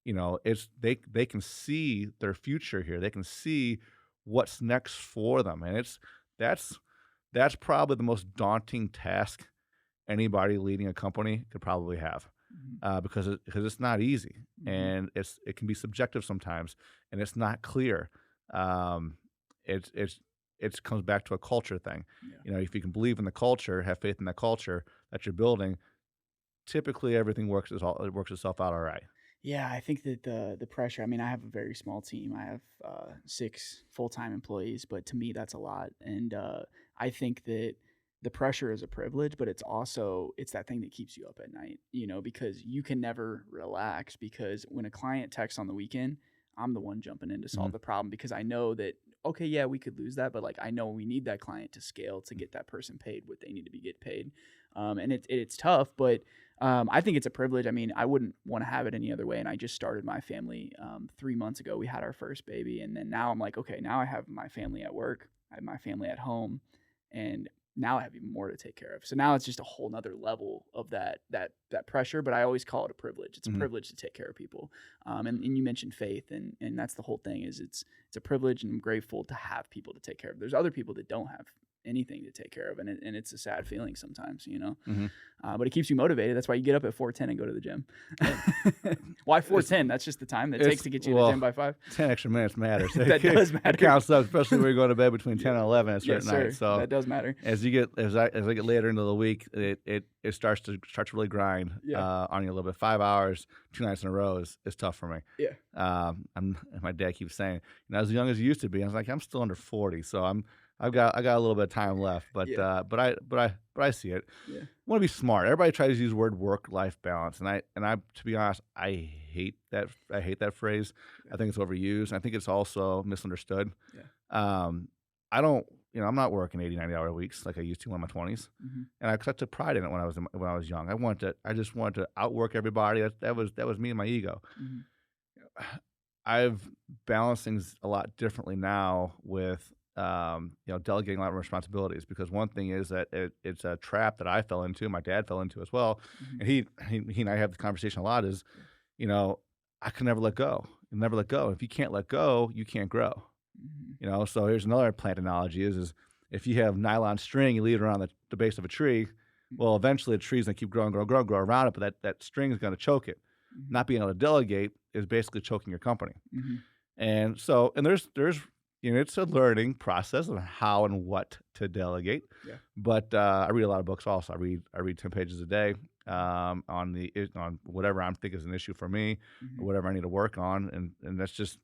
you know, it's they can see their future here. They can see what's next for them, and that's that's probably the most daunting task anybody leading a company could probably have, Mhm. because it's not easy, Mhm. and it can be subjective sometimes, and it's not clear. Um, it comes back to a culture thing. Yeah. You know, if you can believe in the culture, have faith in the culture that you're building, typically everything it works itself out all right. Yeah, I think that the pressure. I mean, I have a very small team. I have 6 full-time employees, but to me, that's a lot. And I think that the pressure is a privilege, but it's that thing that keeps you up at night. You know, because you can never relax. Because when a client texts on the weekend, I'm the one jumping in to solve Mhm. the problem because I know that okay, yeah, we could lose that, but like I know we need that client to scale to get that person paid what they need to be get paid. And it's tough, but I think it's a privilege. I mean, I wouldn't want to have it any other way. And I just started my family 3 months ago. We had our first baby, and then now I'm like, okay, now I have my family at work, I have my family at home, and now I have even more to take care of. So now it's just a whole nother level of that pressure. But I always call it a privilege. It's a Mhm. privilege to take care of people. And you mentioned faith, and that's the whole thing. Is it's a privilege, and I'm grateful to have people to take care of. There's other people that don't have anything to take care of, and it's a sad feeling sometimes, you know. Mhm. But it keeps you motivated. That's why you get up at 4:10 and go to the gym. Why 4:10? That's just the time that it takes to get you to the gym by 5. 10 extra minutes matters. That does matter. It counts up, especially when you're going to bed between 10 and 11 at Yes, certain sir. nights. So That does matter. as I get later into the week, it starts to really grind Yeah. on you a little bit. 5 hours, 2 nights in a row is tough for me. Yeah. My dad keeps saying, you know, as young as you used to be. I was like, I'm still under 40, so I got a little bit of time left, but Yeah. but I see it. Yeah. I want to be smart. Everybody tries to use the word work-life balance, and I to be honest, I hate that phrase. Yeah. I think it's overused. I think it's also misunderstood. Yeah. I don't, you know, I'm not working 80, 90-hour weeks like I used to in my 20s, Mhm. and I took pride in it when I was young. I just wanted to outwork everybody. That was me and my ego. Mhm. I've balanced things a lot differently now with you know, delegating a lot of responsibilities, because one thing is that it's a trap that I fell into, my dad fell into as well, Mhm. and he and I have the conversation a lot. Is, you know, I can never let go. You never let go. If you can't let go, you can't grow. Mhm. You know, so here's another plant analogy: is if you have nylon string, you leave it around the base of a tree. Well, eventually the tree's gonna keep growing, grow around it, but that string is gonna choke it. Mhm. Not being able to delegate is basically choking your company. Mhm. And so, and there's you know, it's a learning process of how and what to delegate. Yeah. But I read a lot of books also. I read 10 pages a day on whatever I'm thinking is an issue for me, or Mhm. whatever I need to work on, and that's just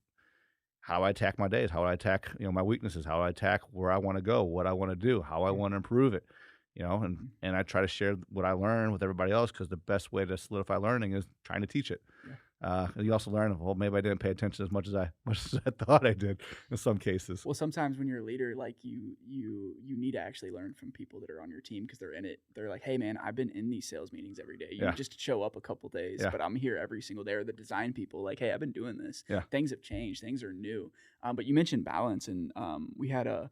how I attack my days, how I attack, you know, my weaknesses, how I attack where I want to go, what I want to do, how I Yeah. want to improve it. You know, Mhm. and I try to share what I learn with everybody else, because the best way to solidify learning is trying to teach it. Yeah. You also learn, well, maybe I didn't pay attention as much as I thought I did in some cases. Well, sometimes when you're a leader, like you need to actually learn from people that are on your team because they're in it. They're like, hey man, I've been in these sales meetings every day. You Yeah. just show up a couple days, Yeah. but I'm here every single day. Or the design people, like, hey, I've been doing this. Yeah. Things have changed. Things are new. But you mentioned balance, and we had a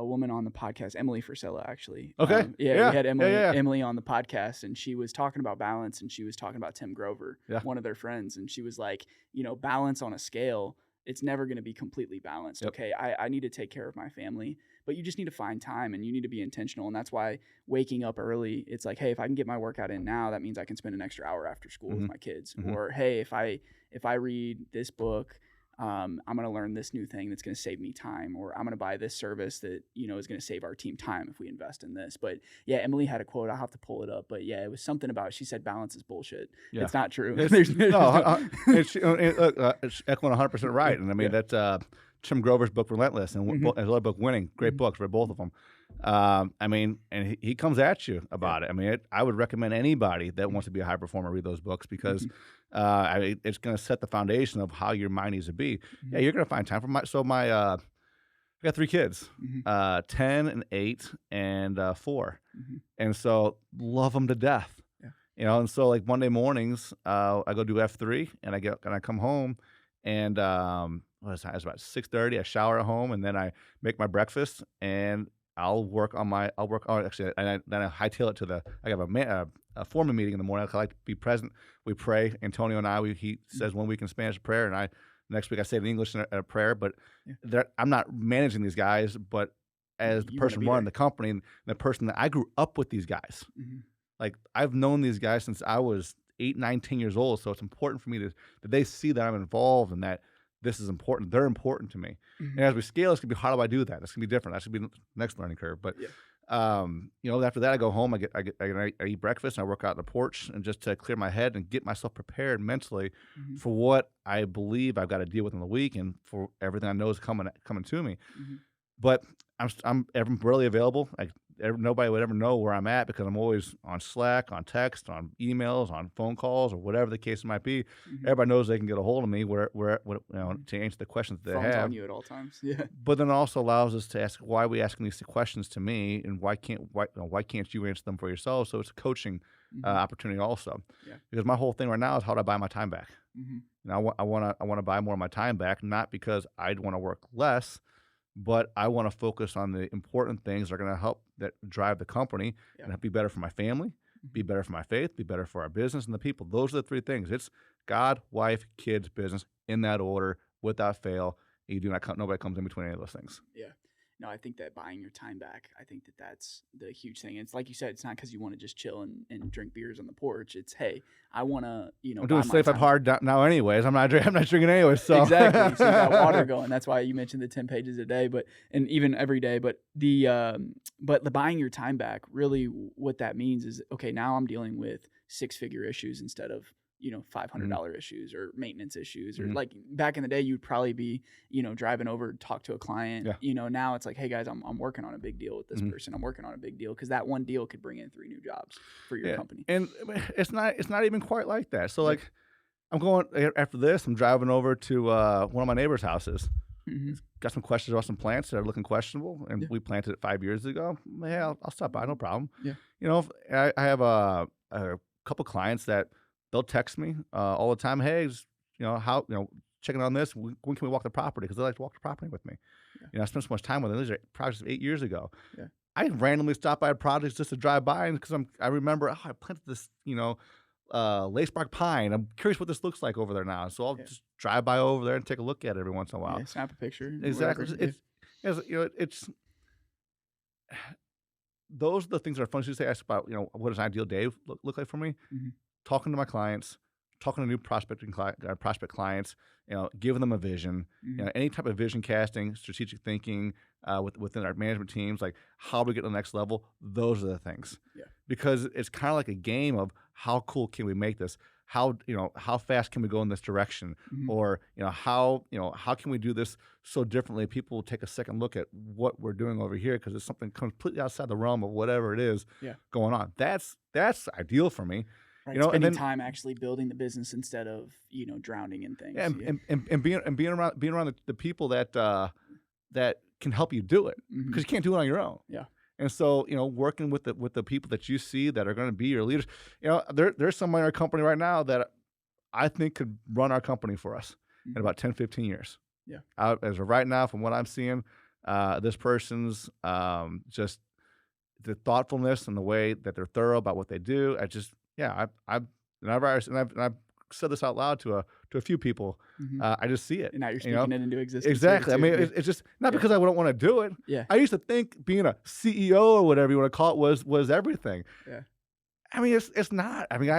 woman on the podcast, Emily Frisella, actually. Okay. Yeah, we had Yeah. Emily on the podcast, and she was talking about balance, and she was talking about Tim Grover, Yeah. one of their friends, and she was like, you know, balance on a scale, it's never going to be completely balanced. Yep. Okay, I need to take care of my family, but you just need to find time and you need to be intentional. And that's why waking up early, it's like, hey, if I can get my workout in now, that means I can spend an extra hour after school with my kids. Or, hey, if I read this book, I'm going to learn this new thing that's going to save me time, or I'm going to buy this service that, is going to save our team time if we invest in this. But yeah, Emily had a quote. I'll have to pull it up. But yeah, it was something about, she said, balance is bullshit. Yeah. It's not true. It's echoing 100% right. And I mean, that's Tim Grover's book, Relentless, and his other book, Winning. Great books, read both of them. I mean, and he comes at you about it. I mean, I would recommend anybody that wants to be a high performer read those books because it's going to set the foundation of how your mind needs to be. Yeah, you're going to find time for I got 3 kids, 10 and 8 and 4. And so love them to death. Yeah. And so like Monday mornings, I go do F3 and I come home and it's about 6:30. I shower at home and then I make my breakfast and I'll work on then I hightail it to I have a foreman meeting in the morning. I like to be present. We pray. Antonio and I, he says 1 week in Spanish prayer, and next week I say it in English in a prayer. But I'm not managing these guys, but as the person running the company and the person that I grew up with these guys. Like I've known these guys since I was 8, 9, 10 years old. So it's important for me that they see that I'm involved and that this is important. They're important to me. And as we scale, it's going to be, how do I do that? It's going to be different. That should be the next learning curve. But, after that, I go home, I eat breakfast, and I work out on the porch and just to clear my head and get myself prepared mentally for what I believe I've got to deal with in the week and for everything I know is coming to me. But I'm really available. Nobody would ever know where I'm at because I'm always on Slack, on text, on emails, on phone calls, or whatever the case might be. Everybody knows they can get a hold of me to answer the questions that they have. On you at all times. Yeah. But then it also allows us to ask, why are we asking these questions to me, and why can't you answer them for yourself? So it's a coaching opportunity also. Yeah. Because my whole thing right now is, how do I buy my time back? And I want to buy more of my time back, not because I'd want to work less, but I want to focus on the important things that are going to help that drive the company and be better for my family, be better for my faith, be better for our business and the people. Those are the 3 things. It's God, wife, kids, business, in that order, without fail. Nobody comes in between any of those things. Yeah. No, I think that buying your time back, I think that's the huge thing. It's like you said, it's not because you want to just chill and drink beers on the porch. It's, hey, I want to, I'm doing Safe Up Hard now anyways. I'm not drinking anyways. So. Exactly. So you got water going. That's why you mentioned the 10 pages a day, and even every day. But the buying your time back, really what that means is, okay, now I'm dealing with 6-figure issues instead of, $500 issues or maintenance issues, or like back in the day, you'd probably be, driving over to talk to a client. Yeah. Now it's like, hey guys, I'm working on a big deal with this person. I'm working on a big deal because that one deal could bring in 3 new jobs for your company. And it's not even quite like that. So like, I'm going after this. I'm driving over to one of my neighbor's houses. Got some questions about some plants that are looking questionable, and we planted it 5 years ago. Yeah, I'll stop by, no problem. Yeah. I have a couple clients that they'll text me all the time. Hey, checking on this. When can we walk the property? Because they like to walk the property with me. Yeah. I spent so much time with them. These are projects 8 years ago. Yeah. I randomly stop by projects just to drive by, because I remember, I planted this, lacebark pine. I'm curious what this looks like over there now. So I'll just drive by over there and take a look at it every once in a while. Yeah, snap a picture. Exactly. It's those are the things that are fun. So you ask about, what does an ideal day look like for me? Talking to my clients, talking to new prospect clients, giving them a vision, any type of vision casting, strategic thinking within our management teams, like how do we get to the next level? Those are the things. Yeah. Because it's kind of like a game of, how cool can we make this? How fast can we go in this direction? Or, how can we do this so differently? People will take a second look at what we're doing over here because it's something completely outside the realm of whatever it is going on. That's ideal for me. Right, spending time actually building the business instead of drowning in things. And being around the people that can help you do it, because you can't do it on your own. Yeah. And so working with the people that you see that are going to be your leaders. There's somebody in our company right now that I think could run our company for us in about 10, 15 years. Yeah. As of right now, from what I'm seeing, this person's just the thoughtfulness and the way that they're thorough about what they do. I've said this out loud to a few people. I just see it. And now you're you know? speaking it into existence. Exactly. I too. mean, Yeah. it's just not because I don't want to do it. Yeah. I used to think being a CEO or whatever you want to call it was everything. Yeah. I mean, it's not. I mean,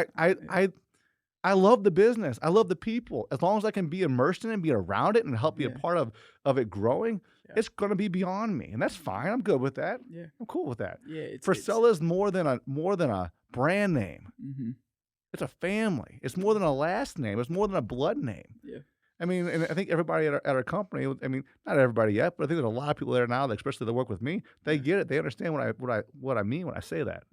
I love the business. I love the people. As long as I can be immersed in it and be around it and help be a part of it growing, it's going to be beyond me, and that's fine. I'm good with that. Yeah. I'm cool with that. Yeah. Frisella is more than a brand name. It's a family. It's more than a last name. It's more than a blood name. Yeah. I mean, and I think everybody at our company, I mean, not everybody yet, but I think there's a lot of people there now, that, especially that work with me, they get it. They understand what I mean when I say that.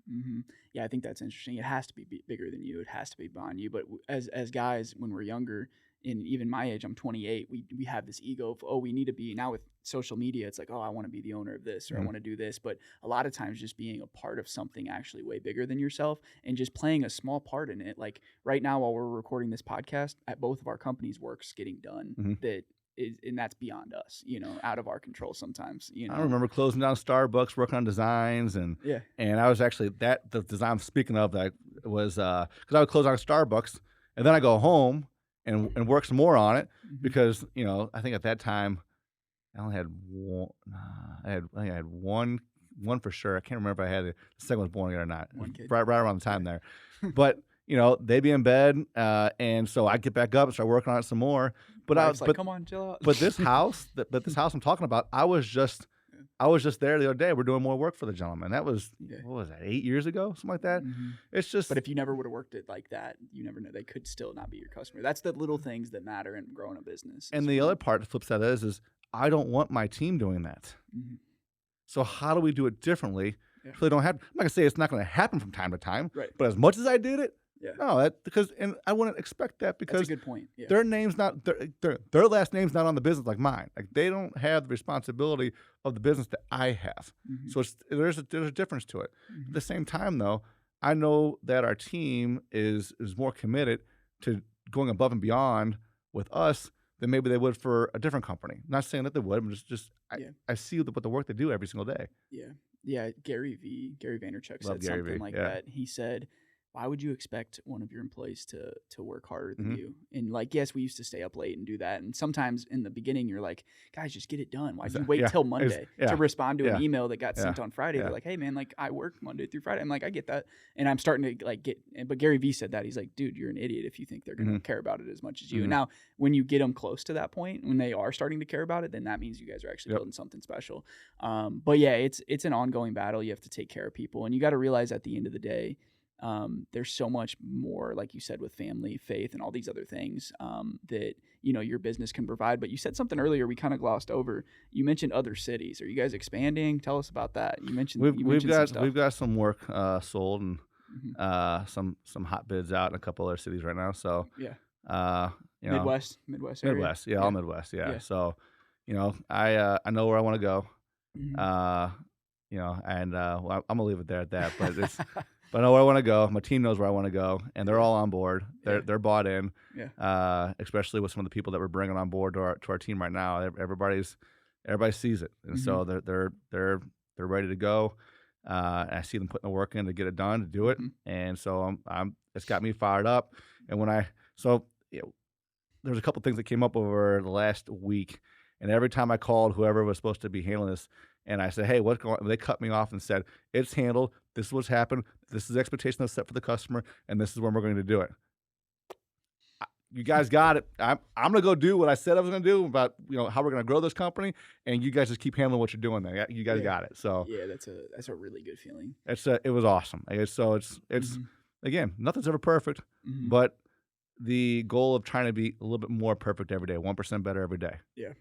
Yeah, I think that's interesting. It has to be bigger than you. It has to be beyond you. But as guys, when we're younger, and even my age, I'm 28, we have this ego of, oh, we need to be, now with social media, it's like, oh, I want to be the owner of this, or I want to do this. But a lot of times just being a part of something actually way bigger than yourself and just playing a small part in it. Like right now, while we're recording this podcast, at both of our companies, work's getting done that is, and that's beyond us, out of our control sometimes. I remember closing down Starbucks, working on designs, and I was actually, the design I'm speaking of, that was because I would close down Starbucks, and then I go home and work some more on it, because I think at that time I only had one. I think I had one for sure. I can't remember if I had the second was born yet or not. One kid. Right around the time there, but they'd be in bed, and so I'd get back up and start working on it some more. But I was like, come on, chill out. But this house, this house I'm talking about, I was just there the other day. We're doing more work for the gentleman. That was what was that, 8 years ago, something like that. It's just. But if you never would have worked it like that, you never know. They could still not be your customer. That's the little things that matter in growing a business. And the other part, the flip side of that is I don't want my team doing that. So how do we do it differently? So they don't have. I'm not gonna say it's not gonna happen from time to time. Right. But as much as I did it. Yeah. No, and I wouldn't expect that, because that's a good point. Yeah. Their name's not their last name's not on the business like mine. Like, they don't have the responsibility of the business that I have. So there's a difference to it. At the same time, though, I know that our team is more committed to going above and beyond with us than maybe they would for a different company. Not saying that they would. I'm just I see what the work they do every single day. Yeah. Gary Vaynerchuk said something like that. He said, why would you expect one of your employees to work harder than you? And like, yes, we used to stay up late and do that. And sometimes in the beginning, you're like, guys, just get it done. Why'd you wait till Monday to respond to an email that got sent on Friday? They're like, hey man, like, I work Monday through Friday. I'm like, I get that. And I'm starting to like but Gary Vee said that. He's like, dude, you're an idiot if you think they're going to care about it as much as you. And now when you get them close to that point, when they are starting to care about it, then that means you guys are actually building something special. But yeah, it's an ongoing battle. You have to take care of people, and you got to realize at the end of the day, there's so much more, like you said, with family, faith, and all these other things that your business can provide. But you said something earlier we kind of glossed over. You mentioned other cities. Are you guys expanding? Tell us about that. You mentioned we've got some work sold, and some hot bids out in a couple other cities right now. So Midwest area? All Midwest. So I know where I want to go. And I'm gonna leave it there at that. But it's. But I know where I want to go. My team knows where I want to go, and they're all on board. They're bought in. Especially with some of the people that we're bringing on board to our team right now. Everybody sees it, and so they're ready to go. I see them putting the work in to get it done, to do it, and so it's got me fired up. And there's a couple things that came up over the last week, and every time I called whoever was supposed to be handling this, and I said, hey, what's going on? They cut me off and said, it's handled. This is what's happened. This is the expectation that's set for the customer, and this is when we're going to do it. You guys got it. I'm going to go do what I said I was going to do about how we're going to grow this company, and you guys just keep handling what you're doing there. You guys got it. So yeah, that's a really good feeling. It was awesome. So it's again, nothing's ever perfect, but the goal of trying to be a little bit more perfect every day, 1% better every day. Yeah.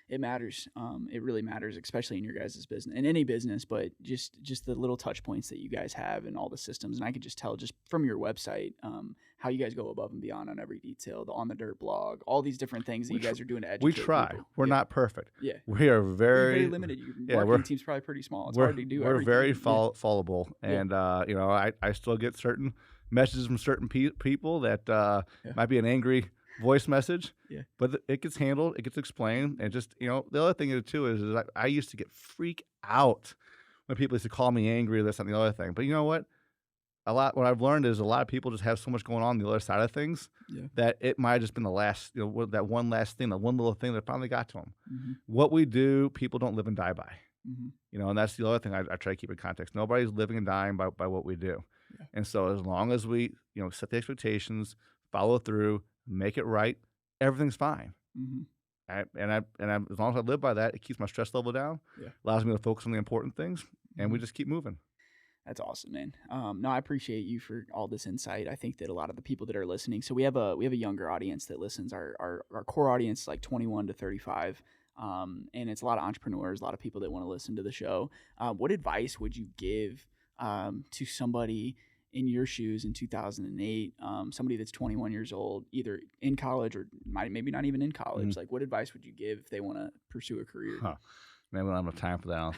It matters. It really matters, especially in your guys' business, in any business, but just the little touch points that you guys have and all the systems. And I could just tell just from your website how you guys go above and beyond on every detail, the On the Dirt blog, all these different things that you guys are doing to educate We try. people. We're not perfect. Yeah. We are very limited. Your marketing team's probably pretty small. It's hard to do everything. We're very followable. And, I still get certain messages from certain people that might be an angry voice message, but it gets handled, it gets explained, and just the other thing too is I used to get freak out when people used to call me angry, this and the other thing. But you know what? what I've learned is a lot of people just have so much going on the other side of things that it might have just been the last, that one last thing, that one little thing that finally got to them. What we do, people don't live and die by. And that's the other thing I try to keep in context. Nobody's living and dying by what we do. And so as long as we, set the expectations, follow through, make it right, everything's fine. As long as I live by that, it keeps my stress level down, allows me to focus on the important things, and we just keep moving. That's awesome, man. No, I appreciate you for all this insight. I think that a lot of the people that are listening, so we have a younger audience that listens. Our core audience is like 21 to 35, and it's a lot of entrepreneurs, a lot of people that want to listen to the show. What advice would you give to somebody in your shoes in 2008, somebody that's 21 years old, either in college or maybe not even in college? Like, what advice would you give if they want to pursue a career? Maybe we don't have enough time for that, I don't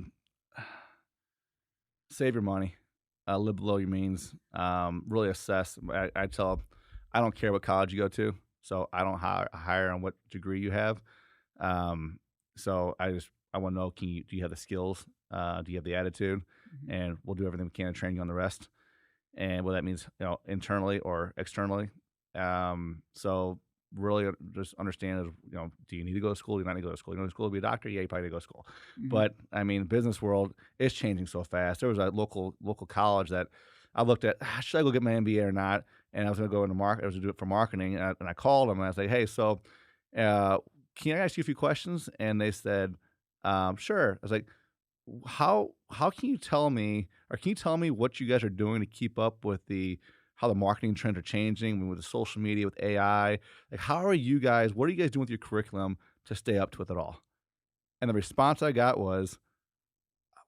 think. Save your money, live below your means, really assess. I tell them, I don't care what college you go to, so I don't hire on what degree you have. So I want to know, do you have the skills? Do you have the attitude? And we'll do everything we can to train you on the rest. And what that means, internally or externally. So really just understand is, do you need to go to school? Do you not need to go to school? You need to go to school to be a doctor? Yeah, you probably need to go to school. But I mean, business world is changing so fast. There was a local college that I looked at, should I go get my MBA or not? And I was going to go into market. I was going to do it for marketing. And I called them and I was like, hey, so can I ask you a few questions? And they said, sure. I was like, how can you tell me, or can you tell me what you guys are doing to keep up with how the marketing trends are changing with the social media, with AI? Like, what are you guys doing with your curriculum to stay up to it all? And the response I got was,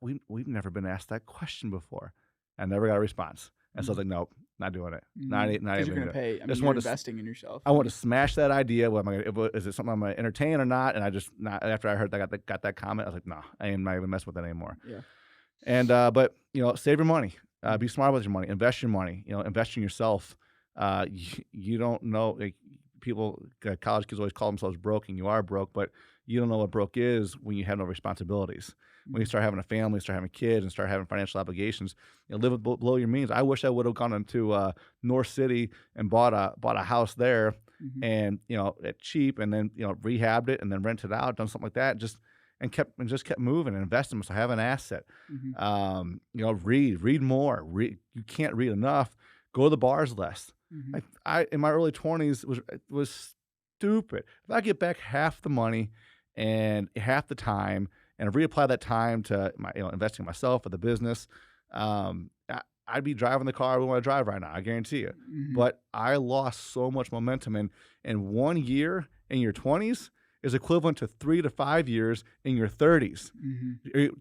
we've never been asked that question before. I never got a response. And so I was like, nope, not doing it. Not even you're going to pay. You're investing in yourself. I want to smash that idea. Is it something I'm going to entertain or not? And after I heard got that comment, I was like, no, I am not even messing with that anymore. Yeah. And, but, save your money. Be smart with your money. Invest your money. Invest in yourself. You don't know. Like, college kids always call themselves broke, and you are broke, but you don't know what broke is when you have no responsibilities. When you start having a family, start having kids, and start having financial obligations, live below your means. I wish I would have gone into North City and bought a house there, and at cheap, and then rehabbed it and then rented it out, done something like that, and kept moving and investing. So have an asset. Read more. You can't read enough. Go to the bars less. I in my early 20s was stupid. If I get back half the money and half the time, and reapply that time to my, investing in myself or the business, I'd be driving the car I want to drive right now. I guarantee you. But I lost so much momentum, and 1 year in your 20s is equivalent to 3 to 5 years in your 30s.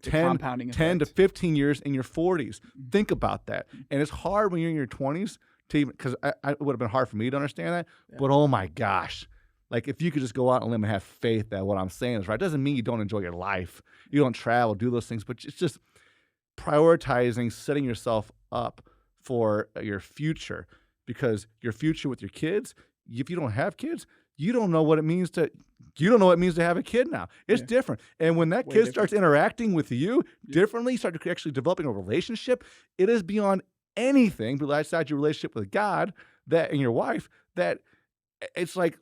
10 to 15 years in your 40s. Think about that. And it's hard when you're in your 20s to even, because it would have been hard for me to understand that. But oh my gosh. Like, if you could just go out on a limb and have faith that what I'm saying is right, doesn't mean you don't enjoy your life. You don't travel, do those things, but it's just prioritizing, setting yourself up for your future, because your future with your kids, if you don't have kids, you don't know what it means to have a kid now. It's different. And when that kid starts interacting with you differently, you start to actually developing a relationship, it is beyond anything besides your relationship with God and your wife, that it's like,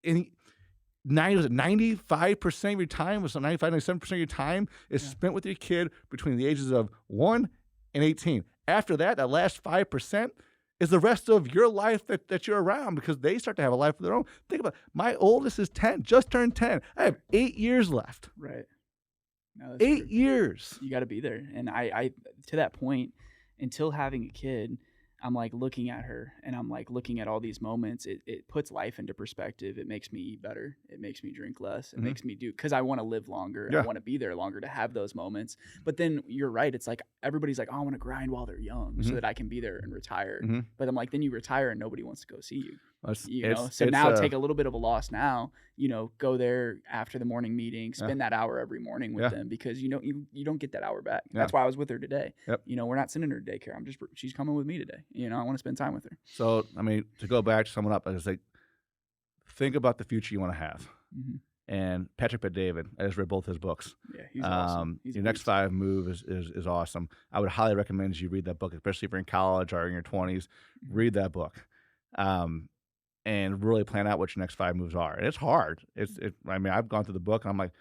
95% of your time, 97% of your time is spent with your kid between the ages of 1 and 18. After that last 5% is the rest of your life that you're around, because they start to have a life of their own. Think about it. My oldest is 10, just turned 10. I have 8 years left. Right. No, 8 years. You got to be there. And I to that point, until having a kid, I'm like looking at her, and I'm like looking at all these moments. It puts life into perspective. It makes me eat better. It makes me drink less. It makes me because I want to live longer. I want to be there longer to have those moments. But then you're right. It's like everybody's like, oh, I want to grind while they're young so that I can be there and retire. But I'm like, then you retire and nobody wants to go see you. So now take a little bit of a loss now, go there after the morning meeting, spend that hour every morning with them, because you don't get that hour back. That's why I was with her today. We're not sending her to daycare. She's coming with me today. I want to spend time with her. So, to go back to sum it up, I was like, think about the future you want to have. And Patrick Bet-David, I just read both his books. Yeah, he's awesome. He's Your Next 5 Move is awesome. I would highly recommend you read that book, especially if you're in college or in your 20s. Read that book, and really plan out what your next 5 moves are. And it's hard. I mean, I've gone through the book, and I'm like,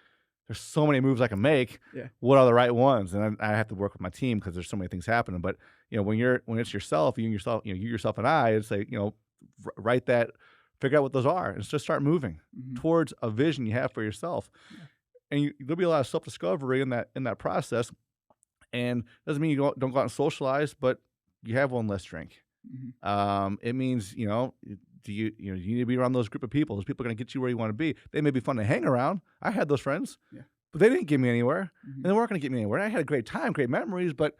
there's so many moves I can make. Yeah. What are the right ones? And I have to work with my team because there's so many things happening. But when it's yourself, you yourself and I, it's like write that, figure out what those are, and just start moving towards a vision you have for yourself. Yeah. And there'll be a lot of self discovery in that process. And doesn't mean you don't go out and socialize, but you have one less drink. It means do you need to be around those group of people? Those people are going to get you where you want to be. They may be fun to hang around. I had those friends, but they didn't get me anywhere, and they weren't going to get me anywhere. I had a great time, great memories, but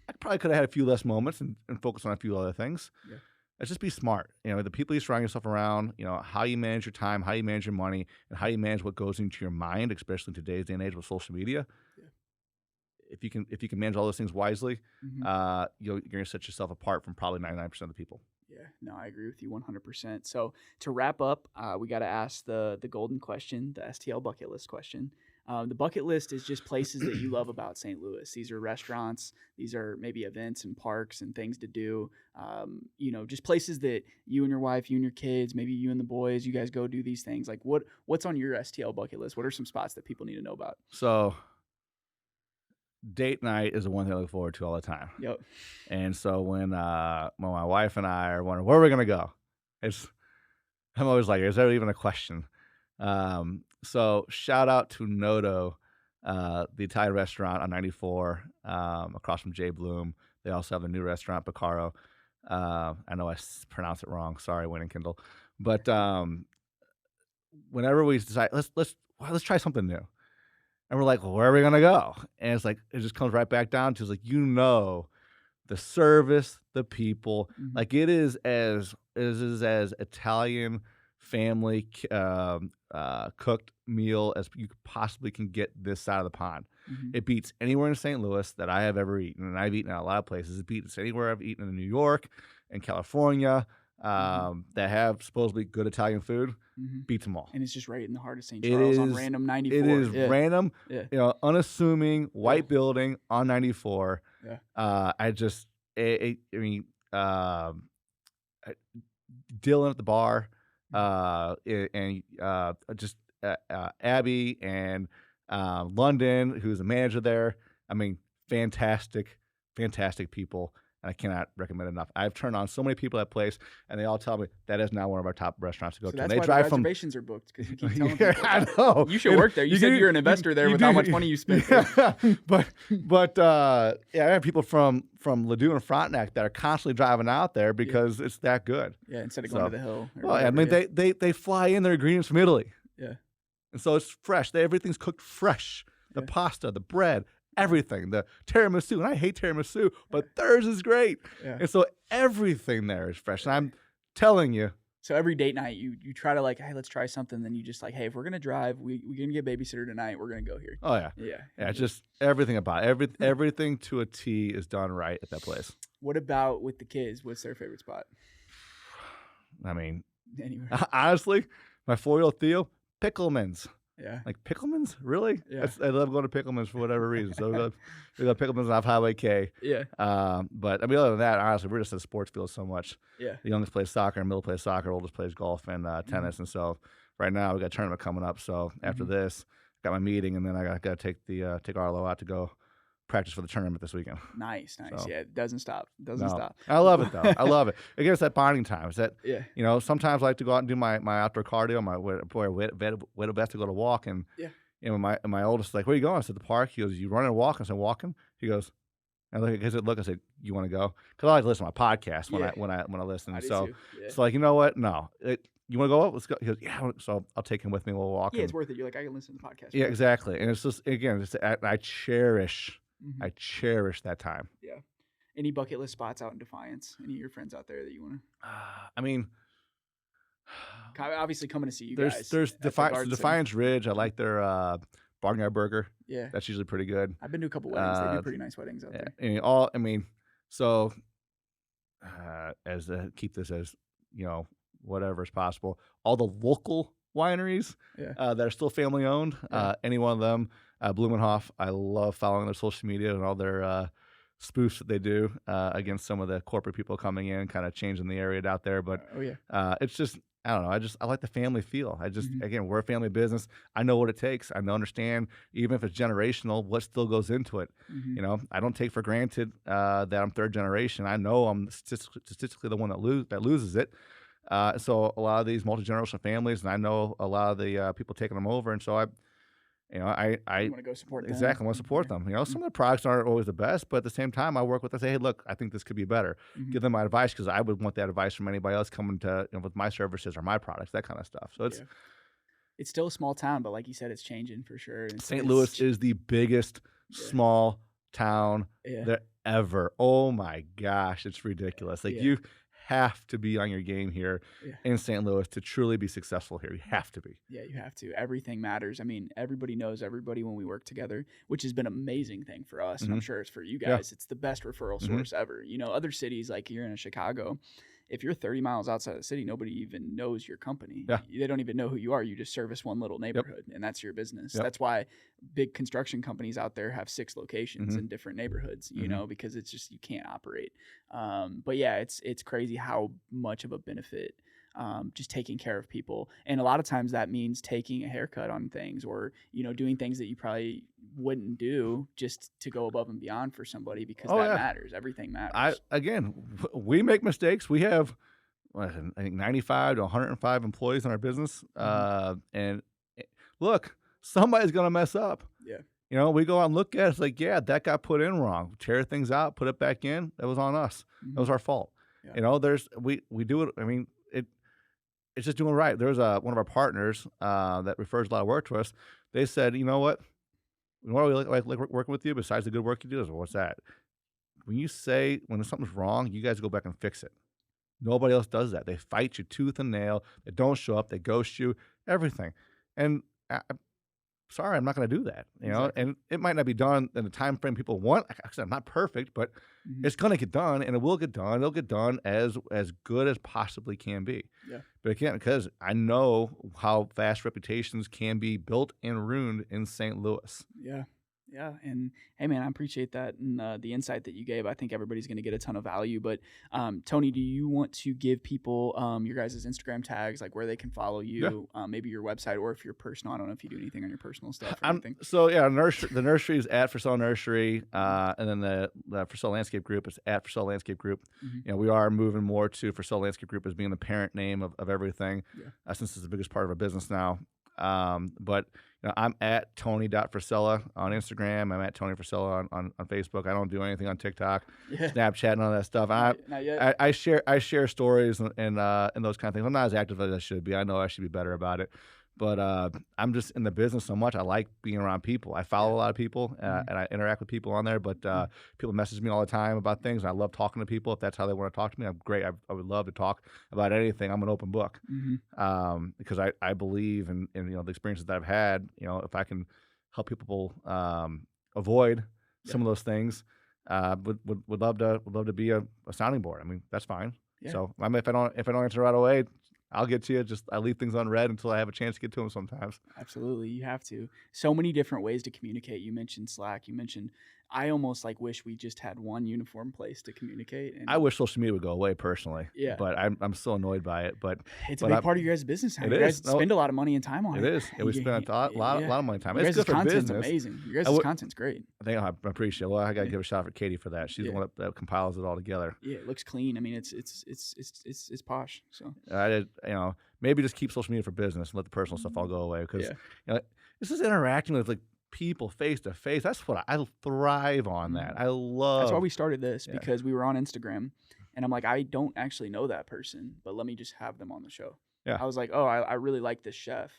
I probably could have had a few less moments and focus on a few other things. Yeah. Let's just be smart. The people you surround yourself around, how you manage your time, how you manage your money, and how you manage what goes into your mind, especially in today's day and age with social media. Yeah. If you can manage all those things wisely, you're going to set yourself apart from probably 99% of the people. Yeah, no, I agree with you 100%. So to wrap up, we got to ask the golden question, the STL bucket list question. The bucket list is just places that you love about St. Louis. These are restaurants. These are maybe events and parks and things to do. Just places that you and your wife, you and your kids, maybe you and the boys, you guys go do these things. Like what's on your STL bucket list? What are some spots that people need to know about? So date night is the one thing I look forward to all the time. Yep. And so when my wife and I are wondering where are we gonna go, I'm always like, is there even a question? So shout out to Noto, the Italian restaurant on 94, across from J. Bloom. They also have a new restaurant, Picaro. I know I pronounce it wrong. Sorry, Wayne and Kindle. But whenever we decide, let's try something new. And we're like, well, where are we going to go? And it's like, it just comes right back down to, like, the service, the people, like it is as Italian family cooked meal as you possibly can get this side of the pond. It beats anywhere in St. Louis that I have ever eaten. And I've eaten at a lot of places. It beats anywhere I've eaten in New York and California that have supposedly good Italian food. Beats them all. And it's just right in the heart of St. Charles on random 94. It is random, unassuming white building on 94. Yeah. Dylan at the bar, and Abby and London, who's the manager there. I mean, fantastic people. And I cannot recommend enough. I've turned on so many people at that place, and they all tell me that is now one of our top restaurants to go to. That's and they why drive the reservations are booked, because you keep telling yeah, people. I know. You should work there. You said you're an investor there with how much money you spent. Yeah. But I have people from Ladue and Frontenac that are constantly driving out there because it's that good. Yeah, instead of going to the hill. Well, I mean, they fly in their ingredients from Italy. Yeah. And so it's fresh. Everything's cooked fresh. The pasta, the bread, everything, the tiramisu, and I hate tiramisu, but theirs is great. Yeah. And so everything there is fresh. And I'm telling you. So every date night, you try to like, hey, let's try something. Then you just like, hey, if we're going to drive, we're going to get a babysitter tonight. We're going to go here. Oh, yeah. Yeah. Yeah, just everything about it. Everything to a T is done right at that place. What about with the kids? What's their favorite spot? I mean, anywhere. Honestly, my 4-year-old Theo, Pickleman's. Yeah. Like Pickleman's? Really? Yeah. I love going to Pickleman's for whatever reason. So we go to Pickleman's off Highway K. Yeah. But I mean, other than that, honestly, we're just at the sports field so much. Yeah. The youngest plays soccer, middle plays soccer, oldest plays golf and tennis. And so right now we got a tournament coming up. So after this, got my meeting, and then I got to take Arlo out to go practice for the tournament this weekend. Nice. So, yeah, it doesn't stop. Stop. I love it though. I love it. It gives that bonding time. It's that sometimes I like to go out and do my outdoor cardio, my wet vest to go to walk, and my oldest is like, where are you going? I said, the park. He goes, you running or walking? I said, walking. He goes, and I said, you want to go? Because I like to listen to my podcast when I listen. I so do too. Yeah. it's like, you know what? No. You want to go up? Let's go. He goes, yeah. So I'll take him with me. We'll walk. Yeah, it's worth it. You're like, I can listen to the podcast. Yeah, exactly. And it's just, again, I cherish that time. Yeah. Any bucket list spots out in Defiance? Any of your friends out there that you want to? I mean, obviously coming to see you guys. There's Defiance Ridge. I like their Barnyard Burger. Yeah. That's usually pretty good. I've been to a couple weddings. They do pretty nice weddings out there. And keep this as, whatever is possible. All the local wineries Yeah. that are still family owned. Yeah. Any one of them, Blumenhof, I love following their social media and all their spoofs that they do against some of the corporate people coming in, kind of changing the area out there. But Oh yeah. it's just, I don't know. I like the family feel. Mhm. Again, we're a family business. I know what it takes. I understand, even if it's generational, what still goes into it. Mhm. You know, I don't take for granted that I'm third generation. I know I'm statistically the one that loses it. So a lot of these multi-generational families, and I know a lot of the people taking them over. And so I You want to go support them. exactly want to support them. You know, some of the products aren't always the best, but at the same time, I work with them. I say, hey, look, I think this could be better. Mhm. Give them my advice because I would want that advice from anybody else coming to with my services or my products, that kind of stuff. So it's It's still a small town, but like you said, it's changing for sure. And St. Louis is the biggest small town there ever. Oh my gosh, it's ridiculous. Like you have to be on your game here in St. Louis to truly be successful here. You have to be. Yeah, you have to. Everything matters. I mean, everybody knows everybody when we work together, which has been an amazing thing for us. And I'm sure it's for you guys. It's the best referral source ever. You know, other cities, like you're in Chicago, if you're 30 miles outside of the city, nobody even knows your company. Yeah. They don't even know who you are. You just service one little neighborhood, and that's your business. That's why big construction companies out there have 6 locations in different neighborhoods, you know, because it's just, you can't operate. But yeah, it's crazy how much of a benefit just taking care of people. And a lot of times that means taking a haircut on things, or, you know, doing things that you probably wouldn't do just to go above and beyond for somebody, because that matters. Everything matters. We make mistakes. We have, I think 95 to 105 employees in our business. And look, somebody's going to mess up. Yeah. You know, we go out and look at it. It's like, yeah, that got put in wrong. Tear things out, put it back in. That was on us. That was our fault. Yeah. You know, we do it. I mean, it's just doing right. There's one of our partners that refers a lot of work to us. They said, you know what? What do we like working with you besides the good work you do? Is what's that? When something's wrong, you guys go back and fix it. Nobody else does that. They fight you tooth and nail. They don't show up. They ghost you. Everything. And sorry, I'm not going to do that. You know, and it might not be done in the time frame people want. Like I said, I'm not perfect, but it's going to get done, and it will get done. It'll get done as good as possibly can be. Yeah. But again, because I know how fast reputations can be built and ruined in St. Louis. Yeah. Yeah. And hey, man, I appreciate that and the insight that you gave. I think everybody's going to get a ton of value. But Tony, do you want to give people your guys' Instagram tags, like where they can follow you, maybe your website, or if you're personal? I don't know if you do anything on your personal stuff or anything. So yeah, the nursery is at Frisella Nursery, and then the Frisella Landscape Group is at Frisella Landscape Group. You know, we are moving more to Frisella Landscape Group as being the parent name of everything, since it's the biggest part of our business now. But you know, I'm at Tony.Frisella on Instagram. I'm at Tony Frisella on Facebook. I don't do anything on TikTok, Snapchat, and all that stuff. Not yet. I share stories and those kind of things. I'm not as active as I should be. I know I should be better about it. But I'm just in the business so much. I like being around people. I follow a lot of people, and I interact with people on there. But people message me all the time about things, and I love talking to people. If that's how they want to talk to me, I'm great. I would love to talk about anything. I'm an open book, because I believe in you know, the experiences that I've had. You know, if I can help people avoid some of those things, would love to be a sounding board. I mean, that's fine. Yeah. So if I don't answer right away, I'll get to you. Just I leave things unread until I have a chance to get to them sometimes. Absolutely. You have to. So many different ways to communicate. You mentioned Slack. You mentioned, I almost wish we just had one uniform place to communicate. And I wish social media would go away personally. Yeah. But I'm still annoyed by it. But it's a big part of your guys' business. You guys spend a lot of money and time on it. It is. We spend a lot of money and time. It's good for content's business. Amazing. Your guys' content's great. I appreciate it. Well, I got to give a shout out for Katie for that. She's the one that compiles it all together. Yeah, it looks clean. I mean, it's posh. So maybe just keep social media for business and let the personal stuff all go away, because this is interacting with people face to face. That's what I thrive on. That I love. That's why we started this, because we were on Instagram, and I'm like, I don't actually know that person, but let me just have them on the show. Yeah. I was like, oh, I really like this chef,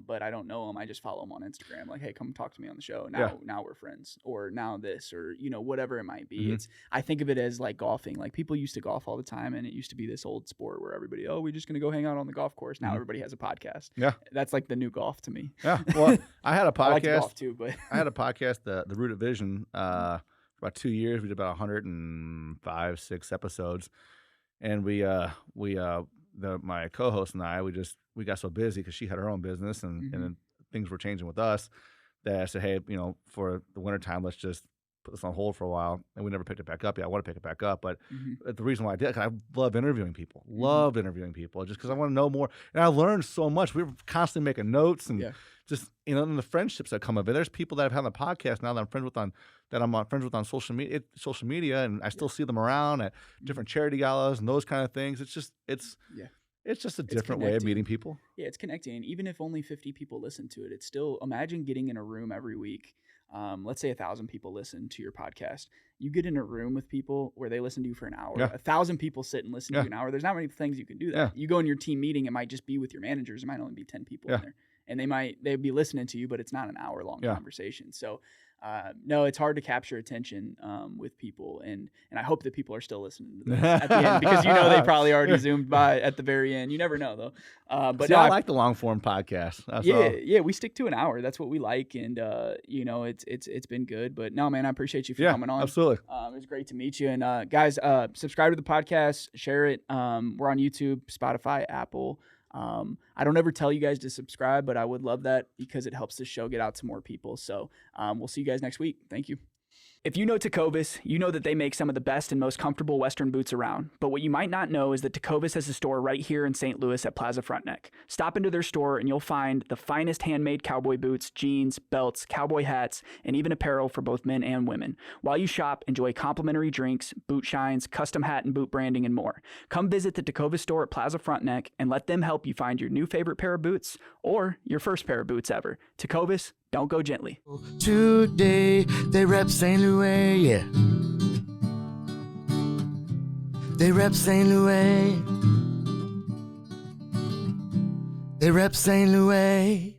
but I don't know him. I just follow him on Instagram. Like, hey, come talk to me on the show. Now we're friends, or now this, or whatever it might be. I think of it as like golfing. Like, people used to golf all the time, and it used to be this old sport where everybody, we're just gonna go hang out on the golf course. Now everybody has a podcast. Yeah, that's like the new golf to me. Yeah. Well, I had a podcast. I like golf too, but I had a podcast, the Rooted Vision, for about 2 years. We did about 105-6 episodes, and my co-host and I, we we got so busy because she had her own business and Mm-hmm. and then things were changing with us that I said, hey, for the wintertime, let's just put this on hold for a while. And we never picked it back up. Yeah, I want to pick it back up. But Mm-hmm. the reason why I did, because I love interviewing people, just because I want to know more. And I learned so much. We were constantly making notes and just, and the friendships that come of it. There's people that I've had on the podcast now that I'm friends with on social media, and I still see them around at different charity galas and those kind of things. It's just, it's just a different way of meeting people. Yeah, it's connecting. And even if only 50 people listen to it, it's still, imagine getting in a room every week. Let's say 1,000 people listen to your podcast. You get in a room with people where they listen to you for an hour. 1,000 people sit and listen to you an hour. There's not many things you can do that. Yeah. You go in your team meeting, it might just be with your managers. It might only be 10 people in there. And they'd be listening to you, but it's not an hour-long conversation. So, no, it's hard to capture attention with people, and I hope that people are still listening to this at the end, because they probably already zoomed by at the very end. You never know, though. But I like the long-form podcast. Yeah, we stick to an hour. That's what we like, and it's been good. But no, man, I appreciate you for coming on. Absolutely. It was great to meet you, and guys, subscribe to the podcast, share it. We're on YouTube, Spotify, Apple. I don't ever tell you guys to subscribe, but I would love that because it helps the show get out to more people. So we'll see you guys next week. Thank you. If you know Tecovas, you know that they make some of the best and most comfortable Western boots around. But what you might not know is that Tecovas has a store right here in St. Louis at Plaza Frontneck. Stop into their store and you'll find the finest handmade cowboy boots, jeans, belts, cowboy hats, and even apparel for both men and women. While you shop, enjoy complimentary drinks, boot shines, custom hat and boot branding, and more. Come visit the Tecovas store at Plaza Frontneck and let them help you find your new favorite pair of boots or your first pair of boots ever. Tecovas, don't go gently. Today they rep St. Louis, yeah. They rep St. Louis. They rep St. Louis.